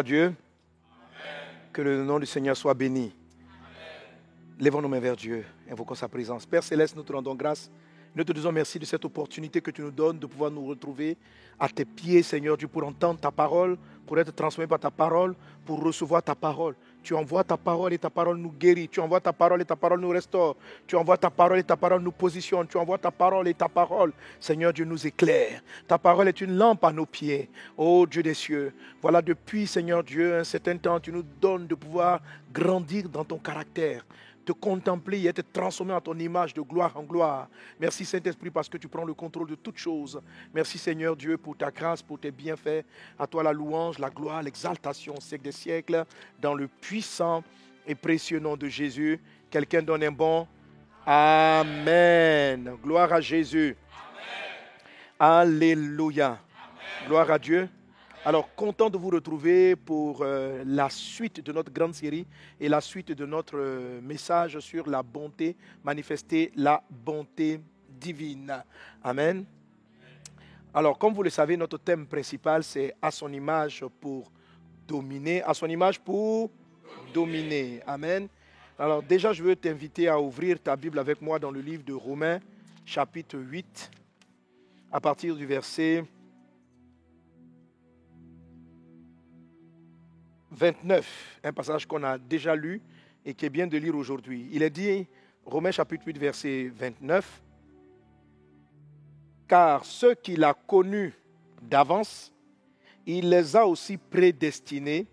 à Dieu. Amen. Que le nom du Seigneur soit béni. Amen. Lèvons nos mains vers Dieu, invoquons sa présence. Père Céleste, nous te rendons grâce. Nous te disons merci de cette opportunité que tu nous donnes de pouvoir nous retrouver à tes pieds, Seigneur Dieu, pour entendre ta parole, pour être transformé par ta parole, pour recevoir ta parole. Tu envoies ta parole et ta parole nous guérit. Tu envoies ta parole et ta parole nous restaure. Tu envoies ta parole et ta parole nous positionne. Tu envoies ta parole et ta parole, Seigneur Dieu, nous éclaire. Ta parole est une lampe à nos pieds. Ô Dieu des cieux, voilà depuis, Seigneur Dieu, un certain temps, tu nous donnes de pouvoir grandir dans ton caractère, te contempler et être transformé en ton image de gloire en gloire. Merci Saint-Esprit parce que tu prends le contrôle de toutes choses. Merci Seigneur Dieu pour ta grâce, pour tes bienfaits. À toi la louange, la gloire, l'exaltation au siècle des siècles. Dans le puissant et précieux nom de Jésus. Quelqu'un donne un bon Amen. Gloire à Jésus. Amen. Alléluia. Amen. Gloire à Dieu. Alors, content de vous retrouver pour la suite de notre grande série et la suite de notre message sur la bonté, manifester la bonté divine. Amen. Alors, comme vous le savez, notre thème principal, c'est à son image pour dominer. À son image pour dominer. Amen. Alors, déjà, je veux t'inviter à ouvrir ta Bible avec moi dans le livre de Romains, chapitre 8, à partir du verset 29, un passage qu'on a déjà lu et qui est bien de lire aujourd'hui. Il est dit, Romains chapitre 8, verset 29, « Car ceux qu'il a connus d'avance, il les a aussi prédestinés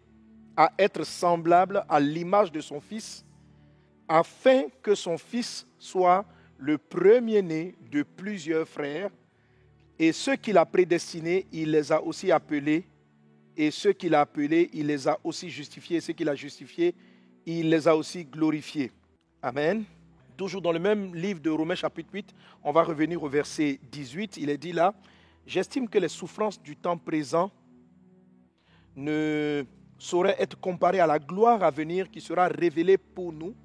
à être semblables à l'image de son Fils, afin que son Fils soit le premier-né de plusieurs frères. Et ceux qu'il a prédestinés, il les a aussi appelés. Et ceux qu'il a appelés, il les a aussi justifiés. Et ceux qu'il a justifiés, il les a aussi glorifiés. » Amen. Toujours dans le même livre de Romains chapitre 8, on va revenir au verset 18. Il est dit là, « J'estime que les souffrances du temps présent ne sauraient être comparées à la gloire à venir qui sera révélée pour nous.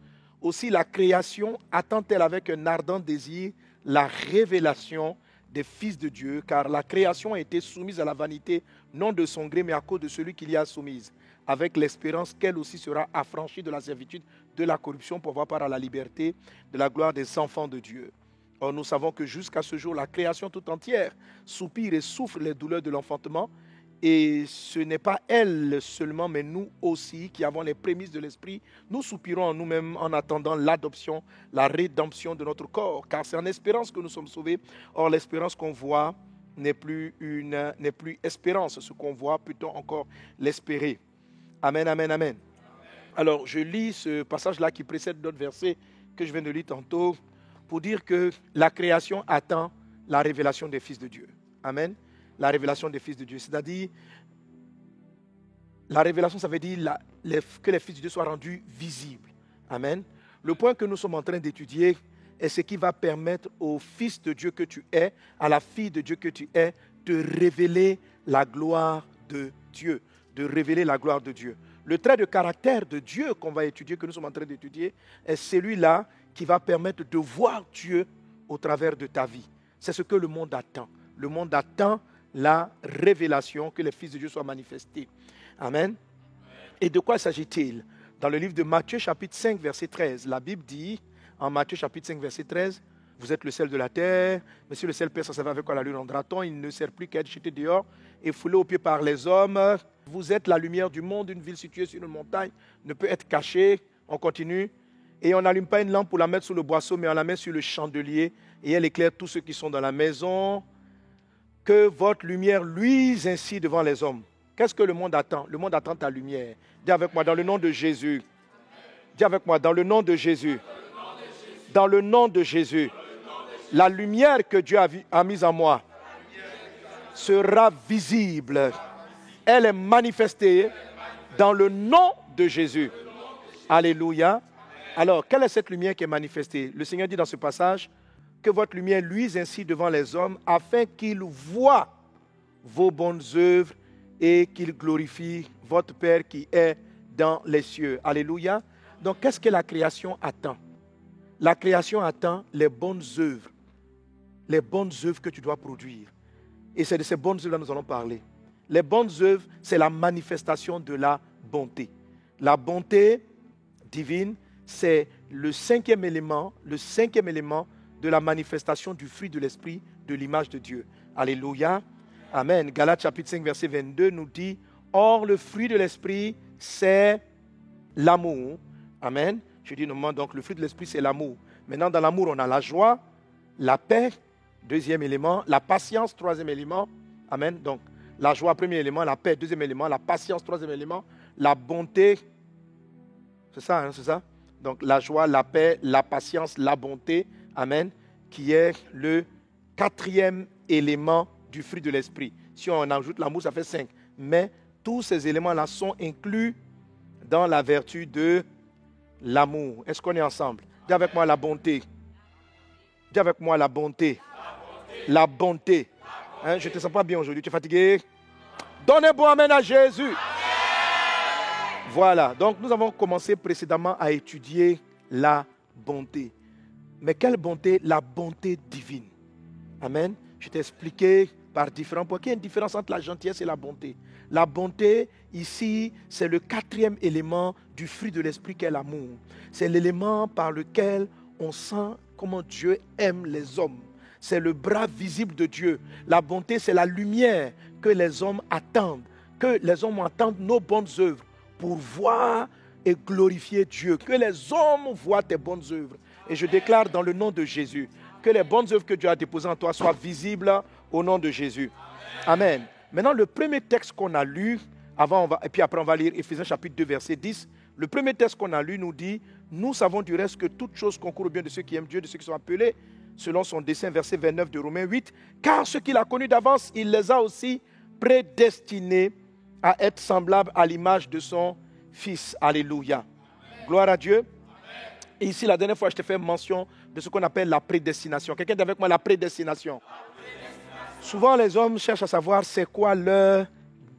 Aussi la création attend-elle avec un ardent désir la révélation des fils de Dieu, car la création a été soumise à la vanité, non de son gré, mais à cause de celui qui l'y a soumise, avec l'espérance qu'elle aussi sera affranchie de la servitude, de la corruption, pour avoir part à la liberté, de la gloire des enfants de Dieu. Or, nous savons que jusqu'à ce jour, la création tout entière soupire et souffre les douleurs de l'enfantement, et ce n'est pas elle seulement, mais nous aussi, qui avons les prémices de l'Esprit, nous soupirons en nous-mêmes en attendant l'adoption, la rédemption de notre corps. Car c'est en espérance que nous sommes sauvés. Or, l'espérance qu'on voit n'est plus espérance. Ce qu'on voit, peut-on encore l'espérer. Amen, amen, amen. Alors, je lis ce passage-là qui précède d'autres versets que je viens de lire tantôt pour dire que la création attend la révélation des fils de Dieu. Amen. La révélation des fils de Dieu. C'est-à-dire, la révélation, ça veut dire que les fils de Dieu soient rendus visibles. Amen. Le point que nous sommes en train d'étudier est ce qui va permettre au fils de Dieu que tu es, à la fille de Dieu que tu es, de révéler la gloire de Dieu. De révéler la gloire de Dieu. Le trait de caractère de Dieu qu'on va étudier, que nous sommes en train d'étudier, est celui-là qui va permettre de voir Dieu au travers de ta vie. C'est ce que le monde attend. Le monde attend la révélation, que les fils de Dieu soient manifestés. Amen. Et de quoi s'agit-il? Dans le livre de Matthieu chapitre 5 verset 13, la Bible dit, en Matthieu chapitre 5 verset 13, « Vous êtes le sel de la terre, mais si le sel perd, ça savait avec quoi la lune rendra-t-on? Il ne sert plus qu'à être jeté dehors et foulé aux pieds par les hommes. Vous êtes la lumière du monde, une ville située sur une montagne ne peut être cachée. » On continue. « Et on n'allume pas une lampe pour la mettre sous le boisseau, mais on la met sur le chandelier et elle éclaire tous ceux qui sont dans la maison. Que votre lumière luise ainsi devant les hommes. » Qu'est-ce que le monde attend? Le monde attend ta lumière. Dis avec moi, dans le nom de Jésus. Dis avec moi, dans le nom de Jésus. Dans le nom de Jésus. La lumière que Dieu a mise en moi sera visible. Elle est manifestée dans le nom de Jésus. Alléluia. Alors, quelle est cette lumière qui est manifestée? Le Seigneur dit dans ce passage, que votre lumière luise ainsi devant les hommes, afin qu'ils voient vos bonnes œuvres et qu'ils glorifient votre Père qui est dans les cieux. Alléluia. Donc, qu'est-ce que la création attend? La création attend les bonnes œuvres que tu dois produire. Et c'est de ces bonnes œuvres que nous allons parler. Les bonnes œuvres, c'est la manifestation de la bonté. La bonté divine, c'est le cinquième élément de la manifestation du fruit de l'esprit, de l'image de Dieu. Alléluia. Amen. Galates chapitre 5, verset 22 nous dit, « Or, le fruit de l'esprit, c'est l'amour. » Amen. Je dis normalement, donc, le fruit de l'esprit, c'est l'amour. Maintenant, dans l'amour, on a la joie, la paix, deuxième élément, la patience, troisième élément. Amen. Donc, la joie, premier élément, la paix, deuxième élément, la patience, troisième élément, la bonté. C'est ça, hein, c'est ça? Donc, la joie, la paix, la patience, la bonté. Amen. Qui est le quatrième élément du fruit de l'esprit. Si on ajoute l'amour, ça fait 5. Mais tous ces éléments-là sont inclus dans la vertu de l'amour. Est-ce qu'on est ensemble? Dis avec moi la bonté. Dis avec moi la bonté. La bonté. Hein, je ne te sens pas bien aujourd'hui. Tu es fatigué? Donnez bon amen à Jésus. Amen. Voilà. Donc, nous avons commencé précédemment à étudier la bonté. Mais quelle bonté? La bonté divine. Amen. Je t'ai expliqué par différents points qu'il y a une différence entre la gentillesse et la bonté. La bonté, ici, c'est le quatrième élément du fruit de l'esprit qu'est l'amour. C'est l'élément par lequel on sent comment Dieu aime les hommes. C'est le bras visible de Dieu. La bonté, c'est la lumière que les hommes attendent. Que les hommes attendent nos bonnes œuvres pour voir et glorifier Dieu. Que les hommes voient tes bonnes œuvres. Et je déclare dans le nom de Jésus que les bonnes œuvres que Dieu a déposées en toi soient visibles au nom de Jésus. Amen. Maintenant, le premier texte qu'on a lu, et puis après on va lire Éphésiens chapitre 2, verset 10. Le premier texte qu'on a lu nous dit, nous savons du reste que toute chose concourt au bien de ceux qui aiment Dieu, de ceux qui sont appelés, selon son dessein, verset 29 de Romains 8. Car ceux qu'il a connus d'avance, il les a aussi prédestinés à être semblables à l'image de son Fils. Alléluia. Gloire à Dieu. Et ici, la dernière fois, je t'ai fait mention de ce qu'on appelle la prédestination. Quelqu'un dit avec moi la prédestination. Souvent, les hommes cherchent à savoir c'est quoi leur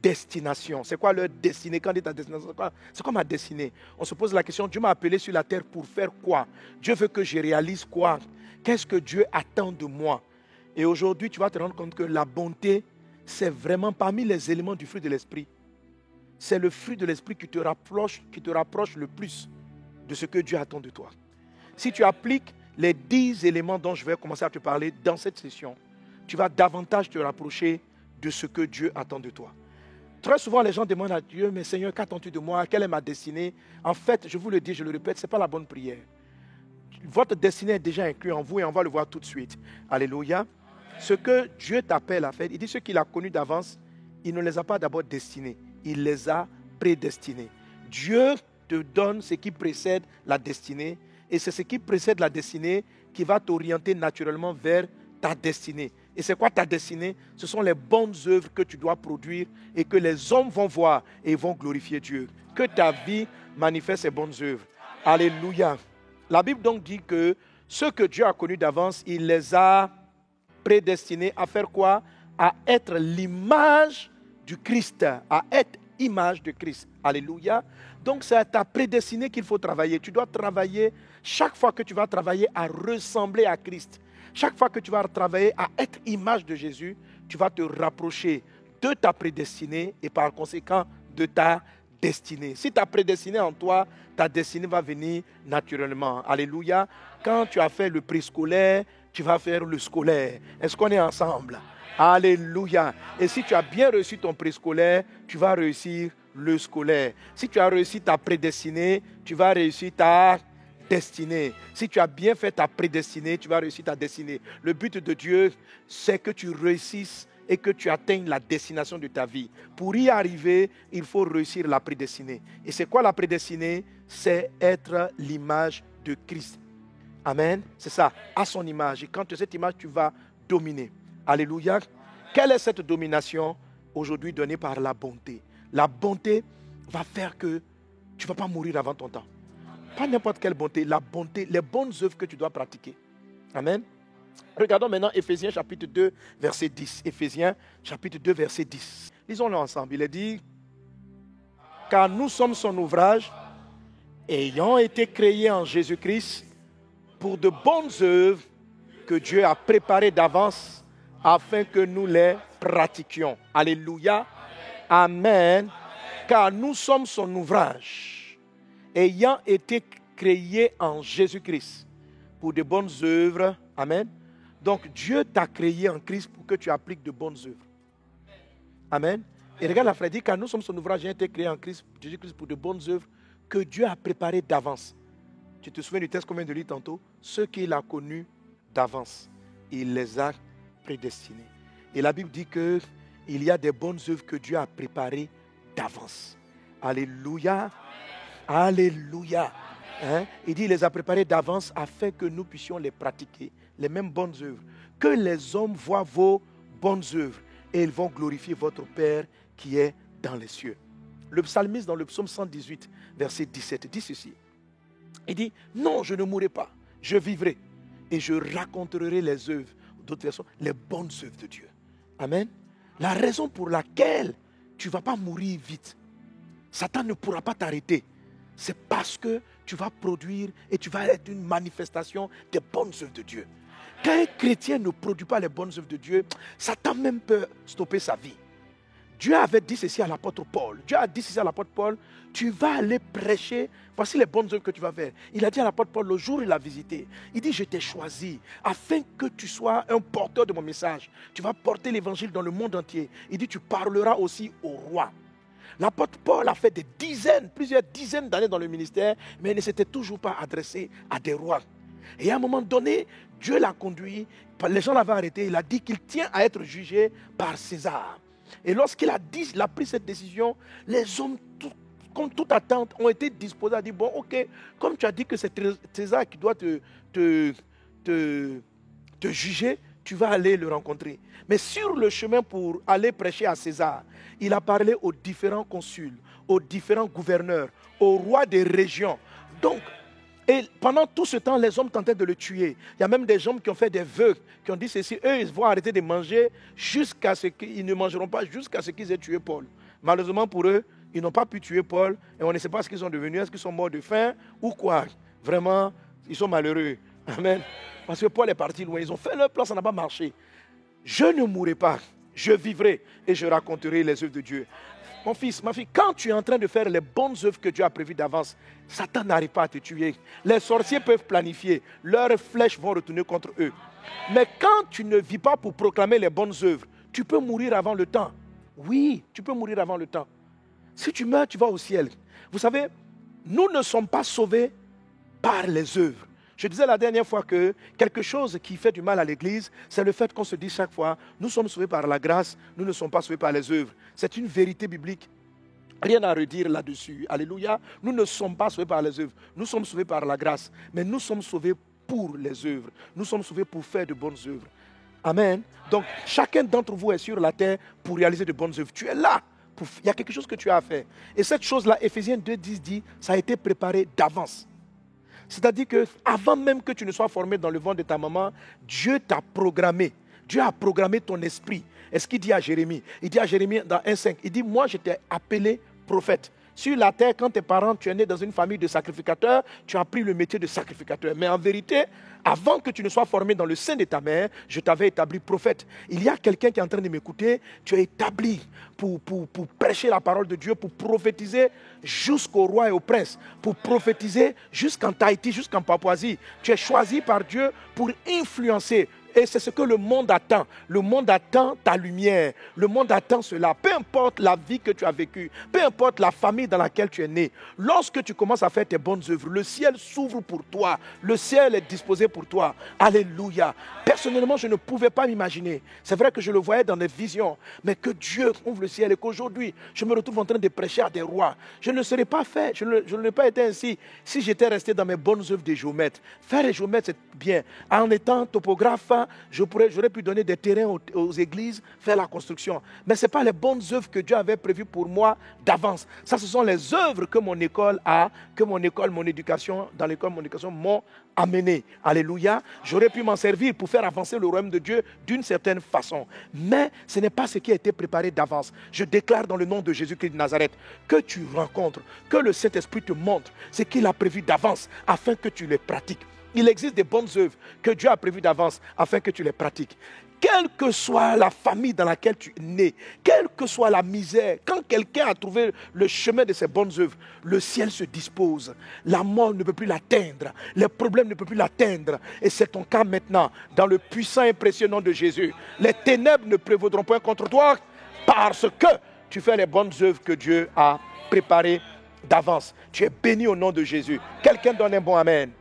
destination. C'est quoi leur destinée? Quand on dit ta destination, c'est quoi ma destinée? On se pose la question, Dieu m'a appelé sur la terre pour faire quoi? Dieu veut que je réalise quoi? Qu'est-ce que Dieu attend de moi? Et aujourd'hui, tu vas te rendre compte que la bonté, c'est vraiment parmi les éléments du fruit de l'esprit. C'est le fruit de l'esprit qui te rapproche le plus de ce que Dieu attend de toi. Si tu appliques les 10 éléments dont je vais commencer à te parler dans cette session, tu vas davantage te rapprocher de ce que Dieu attend de toi. Très souvent, les gens demandent à Dieu, mais Seigneur, qu'attends-tu de moi? Quelle est ma destinée? En fait, je vous le dis, je le répète, ce n'est pas la bonne prière. Votre destinée est déjà inclue en vous et on va le voir tout de suite. Alléluia. Ce que Dieu t'appelle à faire, il dit ceux qu'il a connus d'avance, il ne les a pas d'abord destinés, il les a prédestinés. Dieu te donne ce qui précède la destinée et c'est ce qui précède la destinée qui va t'orienter naturellement vers ta destinée. Et c'est quoi ta destinée? Ce sont les bonnes œuvres que tu dois produire et que les hommes vont voir et vont glorifier Dieu. Que ta vie manifeste ces bonnes œuvres. Alléluia. La Bible donc dit que ceux que Dieu a connus d'avance, il les a prédestinés à faire quoi? À être l'image du Christ, à être image de Christ. Alléluia. Donc c'est à ta prédestinée qu'il faut travailler. Tu dois travailler, chaque fois que tu vas travailler à ressembler à Christ, chaque fois que tu vas travailler à être image de Jésus, tu vas te rapprocher de ta prédestinée et par conséquent de ta destinée. Si tu as prédestiné en toi, ta destinée va venir naturellement. Alléluia. Quand tu as fait le préscolaire, tu vas faire le scolaire. Est-ce qu'on est ensemble? Alléluia. Et si tu as bien réussi ton préscolaire, tu vas réussir le scolaire. Si tu as réussi ta prédestinée, tu vas réussir ta destinée. Si tu as bien fait ta prédestinée, tu vas réussir ta destinée. Le but de Dieu, c'est que tu réussisses et que tu atteignes la destination de ta vie. Pour y arriver, il faut réussir la prédestinée. Et c'est quoi la prédestinée? C'est être l'image de Christ. Amen. C'est ça, à son image. Et quand tu as cette image, tu vas dominer. Alléluia. Quelle est cette domination aujourd'hui donnée par la bonté? La bonté va faire que tu ne vas pas mourir avant ton temps. Pas n'importe quelle bonté, la bonté, les bonnes œuvres que tu dois pratiquer. Amen. Regardons maintenant Éphésiens chapitre 2, verset 10. Éphésiens chapitre 2, verset 10. Lisons-le ensemble. Il est dit, car nous sommes son ouvrage, ayant été créés en Jésus-Christ pour de bonnes œuvres que Dieu a préparées d'avance afin que nous les pratiquions. Alléluia. Amen. Car nous sommes son ouvrage, ayant été créés en Jésus-Christ pour de bonnes œuvres. Amen. Donc Dieu t'a créé en Christ pour que tu appliques de bonnes œuvres. Amen. Et regarde la frère, dit car nous sommes son ouvrage, ayant été créés en Christ, Jésus-Christ pour de bonnes œuvres que Dieu a préparées d'avance. Tu te souviens du texte qu'on vient de lire tantôt? Ceux qu'il a connus d'avance, il les a prédestinés. Et la Bible dit qu'il y a des bonnes œuvres que Dieu a préparées d'avance. Alléluia. Alléluia. Hein? Il dit il les a préparées d'avance afin que nous puissions les pratiquer, les mêmes bonnes œuvres. Que les hommes voient vos bonnes œuvres et ils vont glorifier votre Père qui est dans les cieux. Le psalmiste dans le psaume 118, verset 17, dit ceci. Il dit, non, je ne mourrai pas, je vivrai et je raconterai les œuvres, d'autres versions, les bonnes œuvres de Dieu. Amen. La raison pour laquelle tu ne vas pas mourir vite, Satan ne pourra pas t'arrêter, c'est parce que tu vas produire et tu vas être une manifestation des bonnes œuvres de Dieu. Quand un chrétien ne produit pas les bonnes œuvres de Dieu, Satan même peut stopper sa vie. Dieu avait dit ceci à l'apôtre Paul. Dieu a dit ceci à l'apôtre Paul, tu vas aller prêcher, voici les bonnes œuvres que tu vas faire. Il a dit à l'apôtre Paul, le jour où il l'a visité, il dit, je t'ai choisi afin que tu sois un porteur de mon message. Tu vas porter l'évangile dans le monde entier. Il dit, tu parleras aussi au roi. L'apôtre Paul a fait des dizaines, plusieurs dizaines d'années dans le ministère, mais il ne s'était toujours pas adressé à des rois. Et à un moment donné, Dieu l'a conduit, les gens l'avaient arrêté, il a dit qu'il tient à être jugé par César. Et lorsqu'il a pris cette décision, les hommes, comme toute attente, ont été disposés à dire, bon, ok, comme tu as dit que c'est César qui doit te juger, tu vas aller le rencontrer. Mais sur le chemin pour aller prêcher à César, il a parlé aux différents consuls, aux différents gouverneurs, aux rois des régions. Donc, et pendant tout ce temps, les hommes tentaient de le tuer. Il y a même des hommes qui ont fait des vœux, qui ont dit ceci, eux, ils vont arrêter de manger jusqu'à ce qu'ils ne mangeront pas, jusqu'à ce qu'ils aient tué Paul. Malheureusement pour eux, ils n'ont pas pu tuer Paul, et on ne sait pas ce qu'ils sont devenus, est-ce qu'ils sont morts de faim ou quoi. Vraiment, ils sont malheureux. Amen. Parce que Paul est parti loin, ils ont fait leur plan, ça n'a pas marché. Je ne mourrai pas, je vivrai et je raconterai les œuvres de Dieu. Mon fils, ma fille, quand tu es en train de faire les bonnes œuvres que Dieu a prévues d'avance, Satan n'arrive pas à te tuer. Les sorciers peuvent planifier, leurs flèches vont retourner contre eux. Mais quand tu ne vis pas pour proclamer les bonnes œuvres, tu peux mourir avant le temps. Oui, tu peux mourir avant le temps. Si tu meurs, tu vas au ciel. Vous savez, nous ne sommes pas sauvés par les œuvres. Je disais la dernière fois que quelque chose qui fait du mal à l'Église, c'est le fait qu'on se dit chaque fois, nous sommes sauvés par la grâce, nous ne sommes pas sauvés par les œuvres. C'est une vérité biblique. Rien à redire là-dessus. Alléluia. Nous ne sommes pas sauvés par les œuvres. Nous sommes sauvés par la grâce. Mais nous sommes sauvés pour les œuvres. Nous sommes sauvés pour faire de bonnes œuvres. Amen. Donc, chacun d'entre vous est sur la terre pour réaliser de bonnes œuvres. Tu es là. Il y a quelque chose que tu as à faire. Et cette chose-là, Éphésiens 2:10 dit, ça a été préparé d'avance. C'est-à-dire qu'avant même que tu ne sois formé dans le ventre de ta maman, Dieu t'a programmé. Dieu a programmé ton esprit. Et ce qu'il dit à Jérémie, il dit à Jérémie dans 1:5, il dit, moi je t'ai appelé prophète. Sur la terre, quand tes parents, tu es né dans une famille de sacrificateurs, tu as appris le métier de sacrificateur. Mais en vérité, avant que tu ne sois formé dans le sein de ta mère, je t'avais établi prophète. Il y a quelqu'un qui est en train de m'écouter, tu es établi pour prêcher la parole de Dieu, pour prophétiser jusqu'au roi et au prince, pour prophétiser jusqu'en Tahiti, jusqu'en Papouasie. Tu es choisi par Dieu pour influencer. Et c'est ce que le monde attend. Le monde attend ta lumière. Le monde attend cela. Peu importe la vie que tu as vécue, peu importe la famille dans laquelle tu es né, lorsque tu commences à faire tes bonnes œuvres, le ciel s'ouvre pour toi. Le ciel est disposé pour toi. Alléluia. Personnellement, je ne pouvais pas m'imaginer. C'est vrai que je le voyais dans des visions, mais que Dieu ouvre le ciel et qu'aujourd'hui, je me retrouve en train de prêcher à des rois. Je ne serais pas fait, je n'aurais pas été ainsi si j'étais resté dans mes bonnes œuvres de géomètre. Faire les géomètres, c'est bien. En étant topographe, j'aurais pu donner des terrains aux églises, faire la construction. Mais ce n'est pas les bonnes œuvres que Dieu avait prévues pour moi d'avance. Ça, ce sont les œuvres que mon école mon éducation, dans l'école, mon éducation m'ont amené. Alléluia. J'aurais pu m'en servir pour faire avancer le royaume de Dieu d'une certaine façon. Mais ce n'est pas ce qui a été préparé d'avance. Je déclare dans le nom de Jésus-Christ de Nazareth que tu rencontres, que le Saint-Esprit te montre ce qu'il a prévu d'avance afin que tu les pratiques. Il existe des bonnes œuvres que Dieu a prévues d'avance afin que tu les pratiques. quelle que soit la famille dans laquelle tu es né, quelle que soit la misère, quand quelqu'un a trouvé le chemin de ses bonnes œuvres, le ciel se dispose. La mort ne peut plus l'atteindre, les problèmes ne peuvent plus l'atteindre. Et c'est ton cas maintenant, dans le puissant et précieux nom de Jésus. Les ténèbres ne prévaudront point contre toi parce que tu fais les bonnes œuvres que Dieu a préparées d'avance. Tu es béni au nom de Jésus. Quelqu'un donne un bon amen.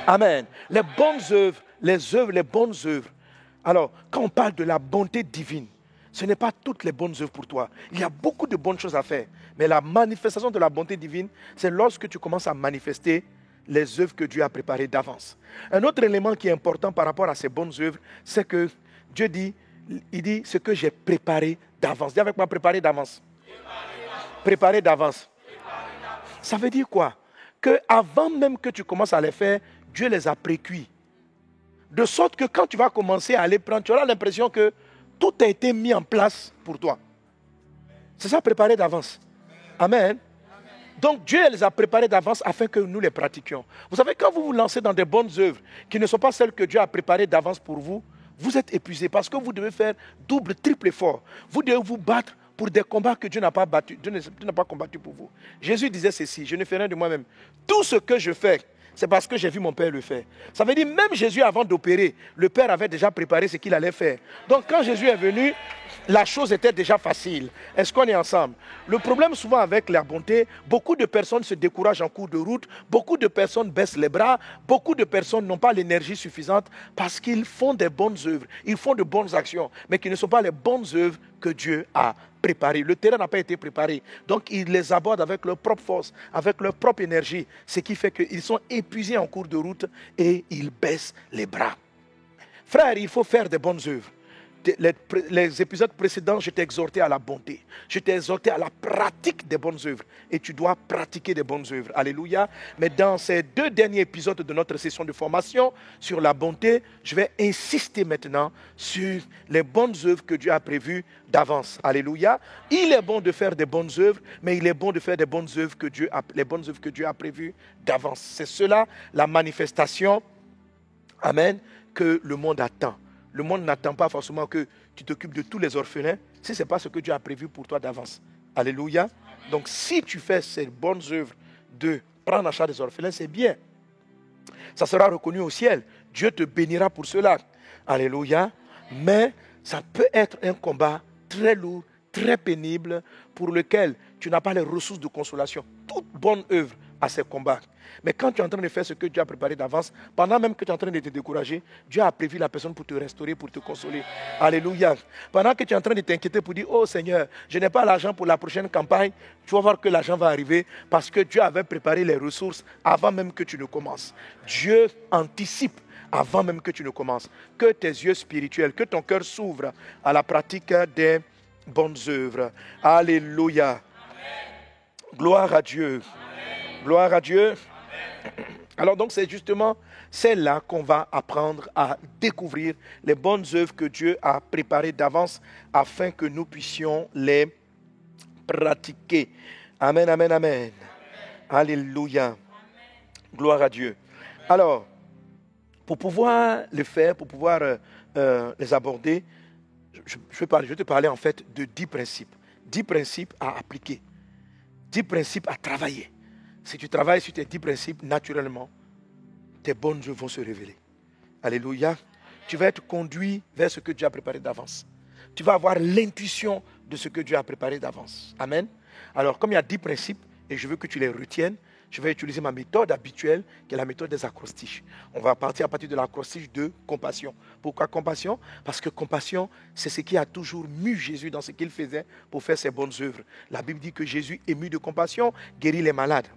Amen. Les bonnes œuvres, les bonnes œuvres. Alors, quand on parle de la bonté divine, ce n'est pas toutes les bonnes œuvres pour toi. Il y a beaucoup de bonnes choses à faire. Mais la manifestation de la bonté divine, c'est lorsque tu commences à manifester les œuvres que Dieu a préparées d'avance. Un autre élément qui est important par rapport à ces bonnes œuvres, c'est que Dieu dit, il dit ce que j'ai préparé d'avance. Dis avec moi, préparé d'avance. Préparé d'avance. Ça veut dire quoi? Que avant même que tu commences à les faire, Dieu les a précuits. De sorte que quand tu vas commencer à les prendre, tu auras l'impression que tout a été mis en place pour toi. C'est ça, préparé d'avance. Amen. Donc Dieu les a préparés d'avance afin que nous les pratiquions. Vous savez, quand vous vous lancez dans des bonnes œuvres qui ne sont pas celles que Dieu a préparées d'avance pour vous, vous êtes épuisé parce que vous devez faire double, triple effort. Vous devez vous battre pour des combats que Dieu n'a pas battus. Dieu n'a pas combattu pour vous. Jésus disait ceci, je ne fais rien de moi-même. Tout ce que je fais, c'est parce que j'ai vu mon Père le faire. Ça veut dire, même Jésus, avant d'opérer, le Père avait déjà préparé ce qu'il allait faire. Donc, quand Jésus est venu, la chose était déjà facile. Est-ce qu'on est ensemble? Le problème souvent avec la bonté, beaucoup de personnes se découragent en cours de route, beaucoup de personnes baissent les bras, beaucoup de personnes n'ont pas l'énergie suffisante parce qu'ils font des bonnes œuvres, ils font de bonnes actions, mais qui ne sont pas les bonnes œuvres que Dieu a préparées. Le terrain n'a pas été préparé, donc ils les abordent avec leur propre force, avec leur propre énergie, ce qui fait qu'ils sont épuisés en cours de route et ils baissent les bras. Frère, il faut faire des bonnes œuvres. Les épisodes précédents, je t'ai exhorté à la bonté. Je t'ai exhorté à la pratique des bonnes œuvres. Et tu dois pratiquer des bonnes œuvres. Alléluia. Mais dans ces 2 derniers épisodes de notre session de formation sur la bonté, je vais insister maintenant sur les bonnes œuvres que Dieu a prévues d'avance. Alléluia. Il est bon de faire des bonnes œuvres, mais il est bon de faire des bonnes œuvres que Dieu a prévues d'avance. C'est cela la manifestation, amen, que le monde attend. Le monde n'attend pas forcément que tu t'occupes de tous les orphelins si ce n'est pas ce que Dieu a prévu pour toi d'avance. Alléluia. Donc si tu fais ces bonnes œuvres de prendre en charge des orphelins, c'est bien. Ça sera reconnu au ciel. Dieu te bénira pour cela. Alléluia. Mais ça peut être un combat très lourd, très pénible, pour lequel tu n'as pas les ressources de consolation. Toute bonne œuvre a ses combats. Mais quand tu es en train de faire ce que Dieu a préparé d'avance, pendant même que tu es en train de te décourager, Dieu a prévu la personne pour te restaurer, pour te consoler. Alléluia. Pendant que tu es en train de t'inquiéter pour dire, oh Seigneur, je n'ai pas l'argent pour la prochaine campagne, tu vas voir que l'argent va arriver parce que Dieu avait préparé les ressources avant même que tu ne commences. Dieu anticipe avant même que tu ne commences. Que tes yeux spirituels, que ton cœur s'ouvre à la pratique des bonnes œuvres. Alléluia. Amen. Gloire à Dieu. Amen. Gloire à Dieu. Amen. Alors donc c'est là qu'on va apprendre à découvrir les bonnes œuvres que Dieu a préparées d'avance afin que nous puissions les pratiquer. Amen, amen, amen. Amen. Alléluia. Amen. Gloire à Dieu. Alors, pour pouvoir le faire, pour pouvoir les aborder, je vais te parler en fait de 10 principes. 10 principes à appliquer. 10 principes à travailler. Si tu travailles sur tes 10 principes, naturellement, tes bonnes œuvres vont se révéler. Alléluia. Tu vas être conduit vers ce que Dieu a préparé d'avance. Tu vas avoir l'intuition de ce que Dieu a préparé d'avance. Amen. Alors, comme il y a 10 principes, et je veux que tu les retiennes, je vais utiliser ma méthode habituelle, qui est la méthode des acrostiches. On va partir à partir de l'acrostiche de compassion. Pourquoi compassion? Parce que compassion, c'est ce qui a toujours mu Jésus dans ce qu'il faisait pour faire ses bonnes œuvres. La Bible dit que Jésus, ému de compassion, guérit les malades.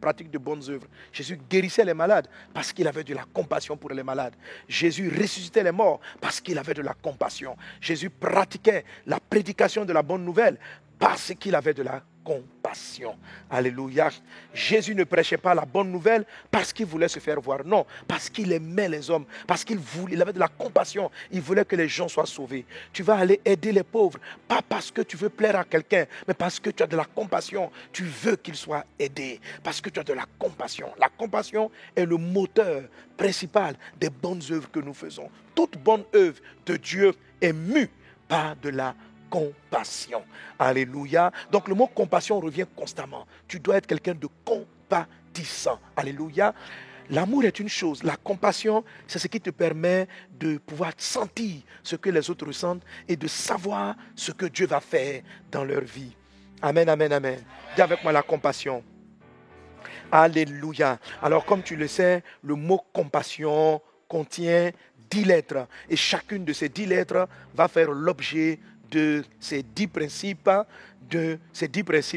Pratique de bonnes œuvres. Jésus guérissait les malades parce qu'il avait de la compassion pour les malades. Jésus ressuscitait les morts parce qu'il avait de la compassion. Jésus pratiquait la prédication de la bonne nouvelle parce qu'il avait de la compassion. Alléluia. Jésus ne prêchait pas la bonne nouvelle parce qu'il voulait se faire voir. Non, parce qu'il aimait les hommes, parce qu'il avait de la compassion. Il voulait que les gens soient sauvés. Tu vas aller aider les pauvres, pas parce que tu veux plaire à quelqu'un, mais parce que tu as de la compassion. Tu veux qu'ils soient aidés, parce que tu as de la compassion. La compassion est le moteur principal des bonnes œuvres que nous faisons. toute bonne œuvre de Dieu est mue par de la compassion. Alléluia. Donc le mot compassion revient constamment. Tu dois être quelqu'un de compatissant. Alléluia. L'amour est une chose. La compassion, c'est ce qui te permet de pouvoir sentir ce que les autres ressentent et de savoir ce que Dieu va faire dans leur vie. Amen, amen, amen. Dis avec moi la compassion. Alléluia. Alors comme tu le sais, le mot compassion contient 10 lettres. Et chacune de ces 10 lettres va faire l'objet de ces 10 principes,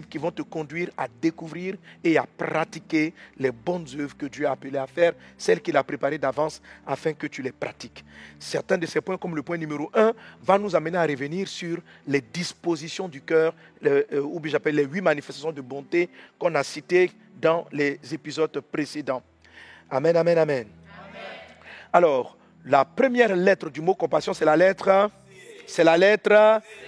qui vont te conduire à découvrir et à pratiquer les bonnes œuvres que Dieu a appelé à faire, celles qu'il a préparées d'avance afin que tu les pratiques. Certains de ces points, comme le point numéro 1, va nous amener à revenir sur les dispositions du cœur, ou bien j'appelle les 8 manifestations de bonté qu'on a citées dans les épisodes précédents. Amen, amen, amen. Alors, la première lettre du mot compassion, c'est la lettre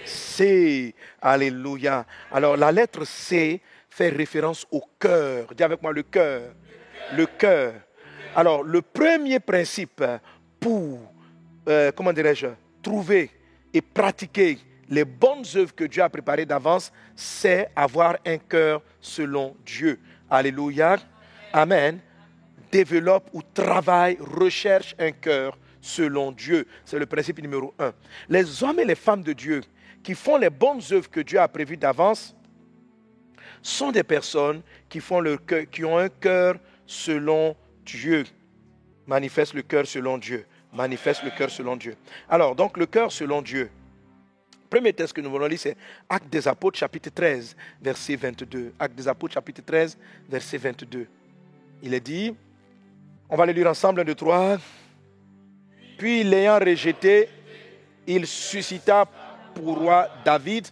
C. Alléluia. Alors, la lettre C fait référence au cœur. Dis avec moi le cœur. Le cœur. Alors, le premier principe pour, trouver et pratiquer les bonnes œuvres que Dieu a préparées d'avance, c'est avoir un cœur selon Dieu. Alléluia. Amen. Développe ou travaille, recherche un cœur selon Dieu. C'est le principe numéro 1. Les hommes et les femmes de Dieu qui font les bonnes œuvres que Dieu a prévues d'avance sont des personnes qui ont un cœur selon Dieu. Manifeste le cœur selon Dieu. Manifeste le cœur selon Dieu. Alors, donc le cœur selon Dieu. Premier texte que nous voulons lire, c'est Actes des Apôtres, chapitre 13, verset 22. Actes des Apôtres, chapitre 13, verset 22. Il est dit, on va le lire ensemble, 1, 2, 3. Puis, l'ayant rejeté, il suscita pour roi David,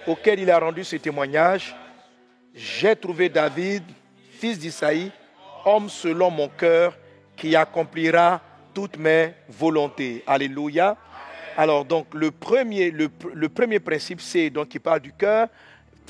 auquel il a rendu ce témoignage. J'ai trouvé David, fils d'Isaïe, homme selon mon cœur, qui accomplira toutes mes volontés. Alléluia. Alors, donc, le premier principe, c'est donc qui parle du cœur,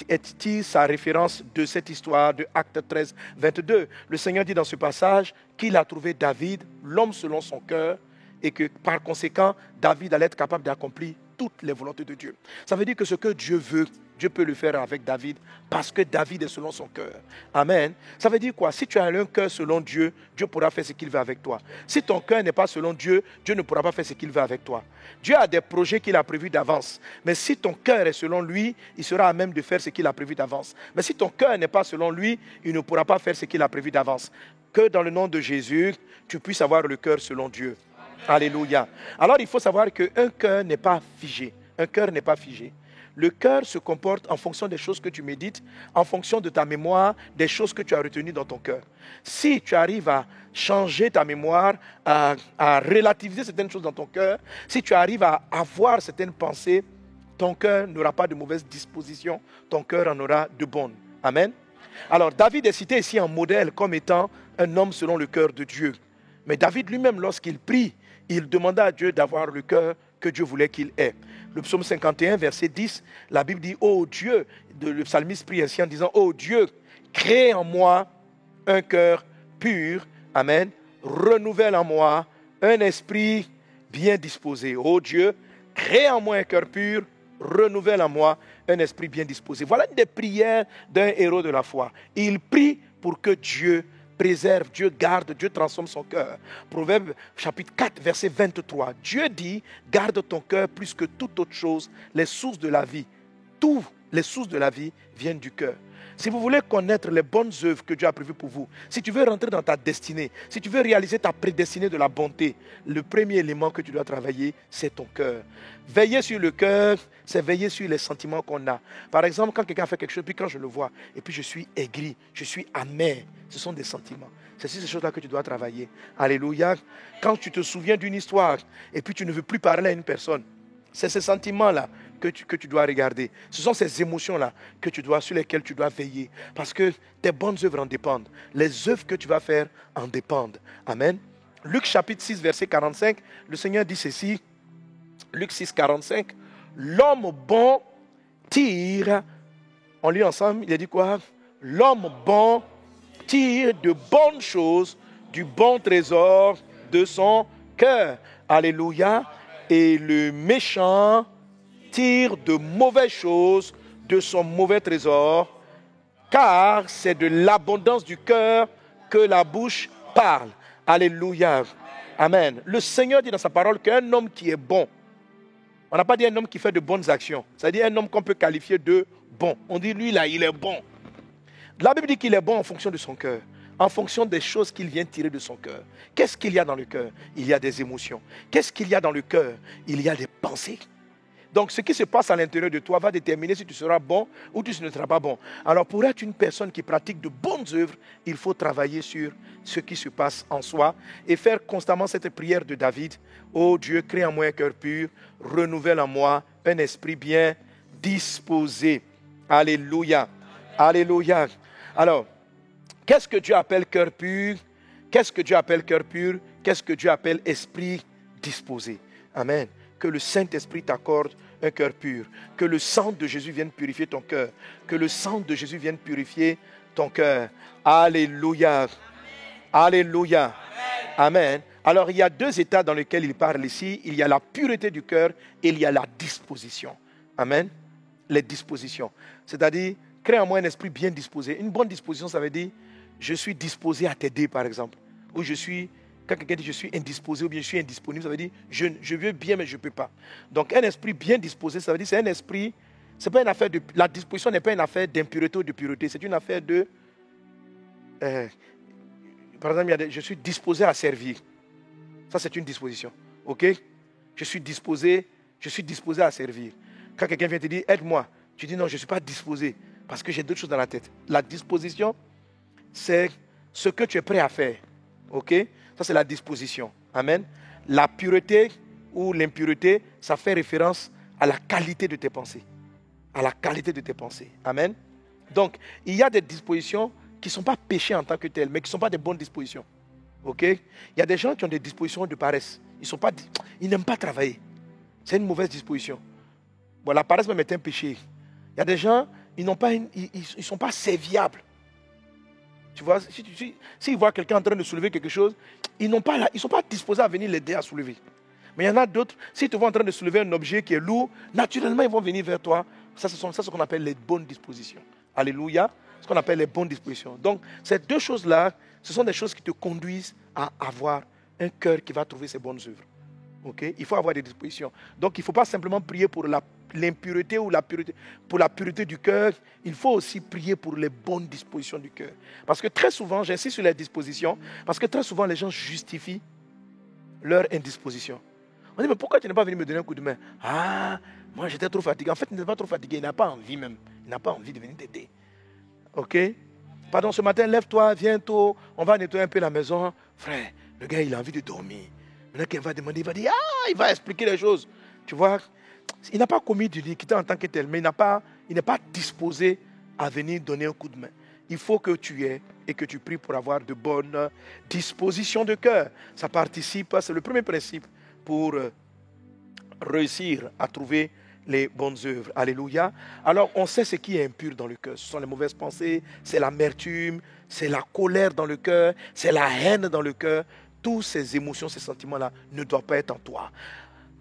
est sa référence de cette histoire de Acte 13, 22. Le Seigneur dit dans ce passage qu'il a trouvé David, l'homme selon son cœur, et que par conséquent, David allait être capable d'accomplir toutes les volontés de Dieu. Ça veut dire que ce que Dieu veut, Dieu peut le faire avec David parce que David est selon son cœur. Amen. Ça veut dire quoi? Si tu as un cœur selon Dieu, Dieu pourra faire ce qu'il veut avec toi. Si ton cœur n'est pas selon Dieu, Dieu ne pourra pas faire ce qu'il veut avec toi. Dieu a des projets qu'il a prévus d'avance. Mais si ton cœur est selon lui, il sera à même de faire ce qu'il a prévu d'avance. Mais si ton cœur n'est pas selon lui, il ne pourra pas faire ce qu'il a prévu d'avance. Que dans le nom de Jésus, tu puisses avoir le cœur selon Dieu. Alléluia. Alors il faut savoir qu'un cœur n'est pas figé. Un cœur n'est pas figé. Le cœur se comporte en fonction des choses que tu médites, en fonction de ta mémoire, des choses que tu as retenues dans ton cœur. Si tu arrives à changer ta mémoire, à relativiser certaines choses dans ton cœur, si tu arrives à avoir certaines pensées, ton cœur n'aura pas de mauvaise disposition, ton cœur en aura de bonnes. Amen. Alors David est cité ici en modèle comme étant un homme selon le cœur de Dieu. Mais David lui-même, lorsqu'il prie, il demanda à Dieu d'avoir le cœur que Dieu voulait qu'il ait. Le psaume 51, verset 10, la Bible dit « Ô Dieu », le psalmiste prie ainsi en disant « Ô Dieu, crée en moi un cœur pur, amen, renouvelle en moi un esprit bien disposé. Ô Dieu, crée en moi un cœur pur, renouvelle en moi un esprit bien disposé. » Voilà une des prières d'un héros de la foi. Il prie pour que Dieu préserve, Dieu garde, Dieu transforme son cœur. Proverbe chapitre 4, verset 23. Dieu dit, garde ton cœur plus que toute autre chose, les sources de la vie. Toutes les sources de la vie viennent du cœur. Si vous voulez connaître les bonnes œuvres que Dieu a prévues pour vous, si tu veux rentrer dans ta destinée, si tu veux réaliser ta prédestinée de la bonté, le premier élément que tu dois travailler, c'est ton cœur. Veiller sur le cœur, c'est veiller sur les sentiments qu'on a. Par exemple, quand quelqu'un fait quelque chose, puis quand je le vois, et puis je suis aigri, je suis amer, ce sont des sentiments. C'est sur ces choses-là que tu dois travailler. Alléluia. Quand tu te souviens d'une histoire, et puis tu ne veux plus parler à une personne, c'est ces sentiments-là que tu dois regarder. Ce sont ces émotions-là sur lesquelles tu dois veiller. Parce que tes bonnes œuvres en dépendent. Les œuvres que tu vas faire en dépendent. Amen. Luc chapitre 6, verset 45, le Seigneur dit ceci. Luc 6, 45. L'homme bon tire, on lit ensemble, il a dit quoi? L'homme bon tire de bonnes choses du bon trésor de son cœur. Alléluia. Et le méchant tire de mauvaises choses de son mauvais trésor, car c'est de l'abondance du cœur que la bouche parle. Alléluia. Amen. Le Seigneur dit dans sa parole qu'un homme qui est bon, on n'a pas dit un homme qui fait de bonnes actions, c'est-à-dire un homme qu'on peut qualifier de bon. On dit lui là, il est bon. La Bible dit qu'il est bon en fonction de son cœur, en fonction des choses qu'il vient tirer de son cœur. Qu'est-ce qu'il y a dans le cœur? Il y a des émotions. Qu'est-ce qu'il y a dans le cœur? Il y a des pensées. Donc, ce qui se passe à l'intérieur de toi va déterminer si tu seras bon ou tu ne seras pas bon. Alors, pour être une personne qui pratique de bonnes œuvres, il faut travailler sur ce qui se passe en soi et faire constamment cette prière de David. Ô Dieu, crée en moi un cœur pur, renouvelle en moi un esprit bien disposé. Alléluia. Alléluia. Alors, qu'est-ce que Dieu appelle cœur pur? Qu'est-ce que Dieu appelle cœur pur? Qu'est-ce que Dieu appelle esprit disposé? Amen. Que le Saint-Esprit t'accorde un cœur pur. Que le sang de Jésus vienne purifier ton cœur. Que le sang de Jésus vienne purifier ton cœur. Alléluia. Alléluia. Amen. Alors, il y a deux états dans lesquels il parle ici. Il y a la pureté du cœur et il y a la disposition. Amen. Les dispositions. C'est-à-dire, crée en moi un esprit bien disposé. Une bonne disposition, ça veut dire, je suis disposé à t'aider, par exemple. Ou quand quelqu'un dit je suis indisposé ou bien je suis indisponible, ça veut dire je veux bien mais je ne peux pas. Donc un esprit bien disposé, ça veut dire c'est un esprit, c'est pas une affaire de, la disposition n'est pas une affaire d'impureté ou de pureté, c'est une affaire de, par exemple, je suis disposé à servir. Ça c'est une disposition, ok? Je suis disposé à servir. Quand quelqu'un vient te dire aide-moi, tu dis non, je ne suis pas disposé parce que j'ai d'autres choses dans la tête. La disposition, c'est ce que tu es prêt à faire, ok? Ça, c'est la disposition. Amen. La pureté ou l'impureté, ça fait référence à la qualité de tes pensées. À la qualité de tes pensées. Amen. Donc, il y a des dispositions qui ne sont pas péchées en tant que telles, mais qui ne sont pas des bonnes dispositions. Ok? Il y a des gens qui ont des dispositions de paresse. Ils n'aiment pas travailler. C'est une mauvaise disposition. Bon, la paresse même est un péché. Il y a des gens, ils ne sont pas serviables. Tu vois, s'ils voient quelqu'un en train de soulever quelque chose, ils ne sont pas disposés à venir l'aider à soulever. Mais il y en a d'autres, s'ils te voient en train de soulever un objet qui est lourd, naturellement, ils vont venir vers toi. Ça, c'est ce qu'on appelle les bonnes dispositions. Alléluia. Ce qu'on appelle les bonnes dispositions. Donc, ces deux choses-là, ce sont des choses qui te conduisent à avoir un cœur qui va trouver ses bonnes œuvres. Okay? Il faut avoir des dispositions. Donc, il ne faut pas simplement prier pour l'impureté ou la pureté. Pour la pureté du cœur, il faut aussi prier pour les bonnes dispositions du cœur. Parce que très souvent, j'insiste sur les dispositions, parce que très souvent, les gens justifient leur indisposition. On dit, mais pourquoi tu n'es pas venu me donner un coup de main? Ah, moi j'étais trop fatigué. En fait, il n'est pas trop fatigué, il n'a pas envie même. Il n'a pas envie de venir t'aider. Ok? Pardon, ce matin, lève-toi, viens tôt, on va nettoyer un peu la maison. Frère, le gars, il a envie de dormir. Maintenant qu'il va demander, il va dire, il va expliquer les choses. Tu vois? Il n'a pas commis de l'iniquité en tant que tel, mais il n'est pas disposé à venir donner un coup de main. Il faut que tu aies et que tu pries pour avoir de bonnes dispositions de cœur. Ça participe, c'est le premier principe pour réussir à trouver les bonnes œuvres. Alléluia. Alors, on sait ce qui est impur dans le cœur. Ce sont les mauvaises pensées, c'est l'amertume, c'est la colère dans le cœur, c'est la haine dans le cœur. Tous ces émotions, ces sentiments-là ne doivent pas être en toi.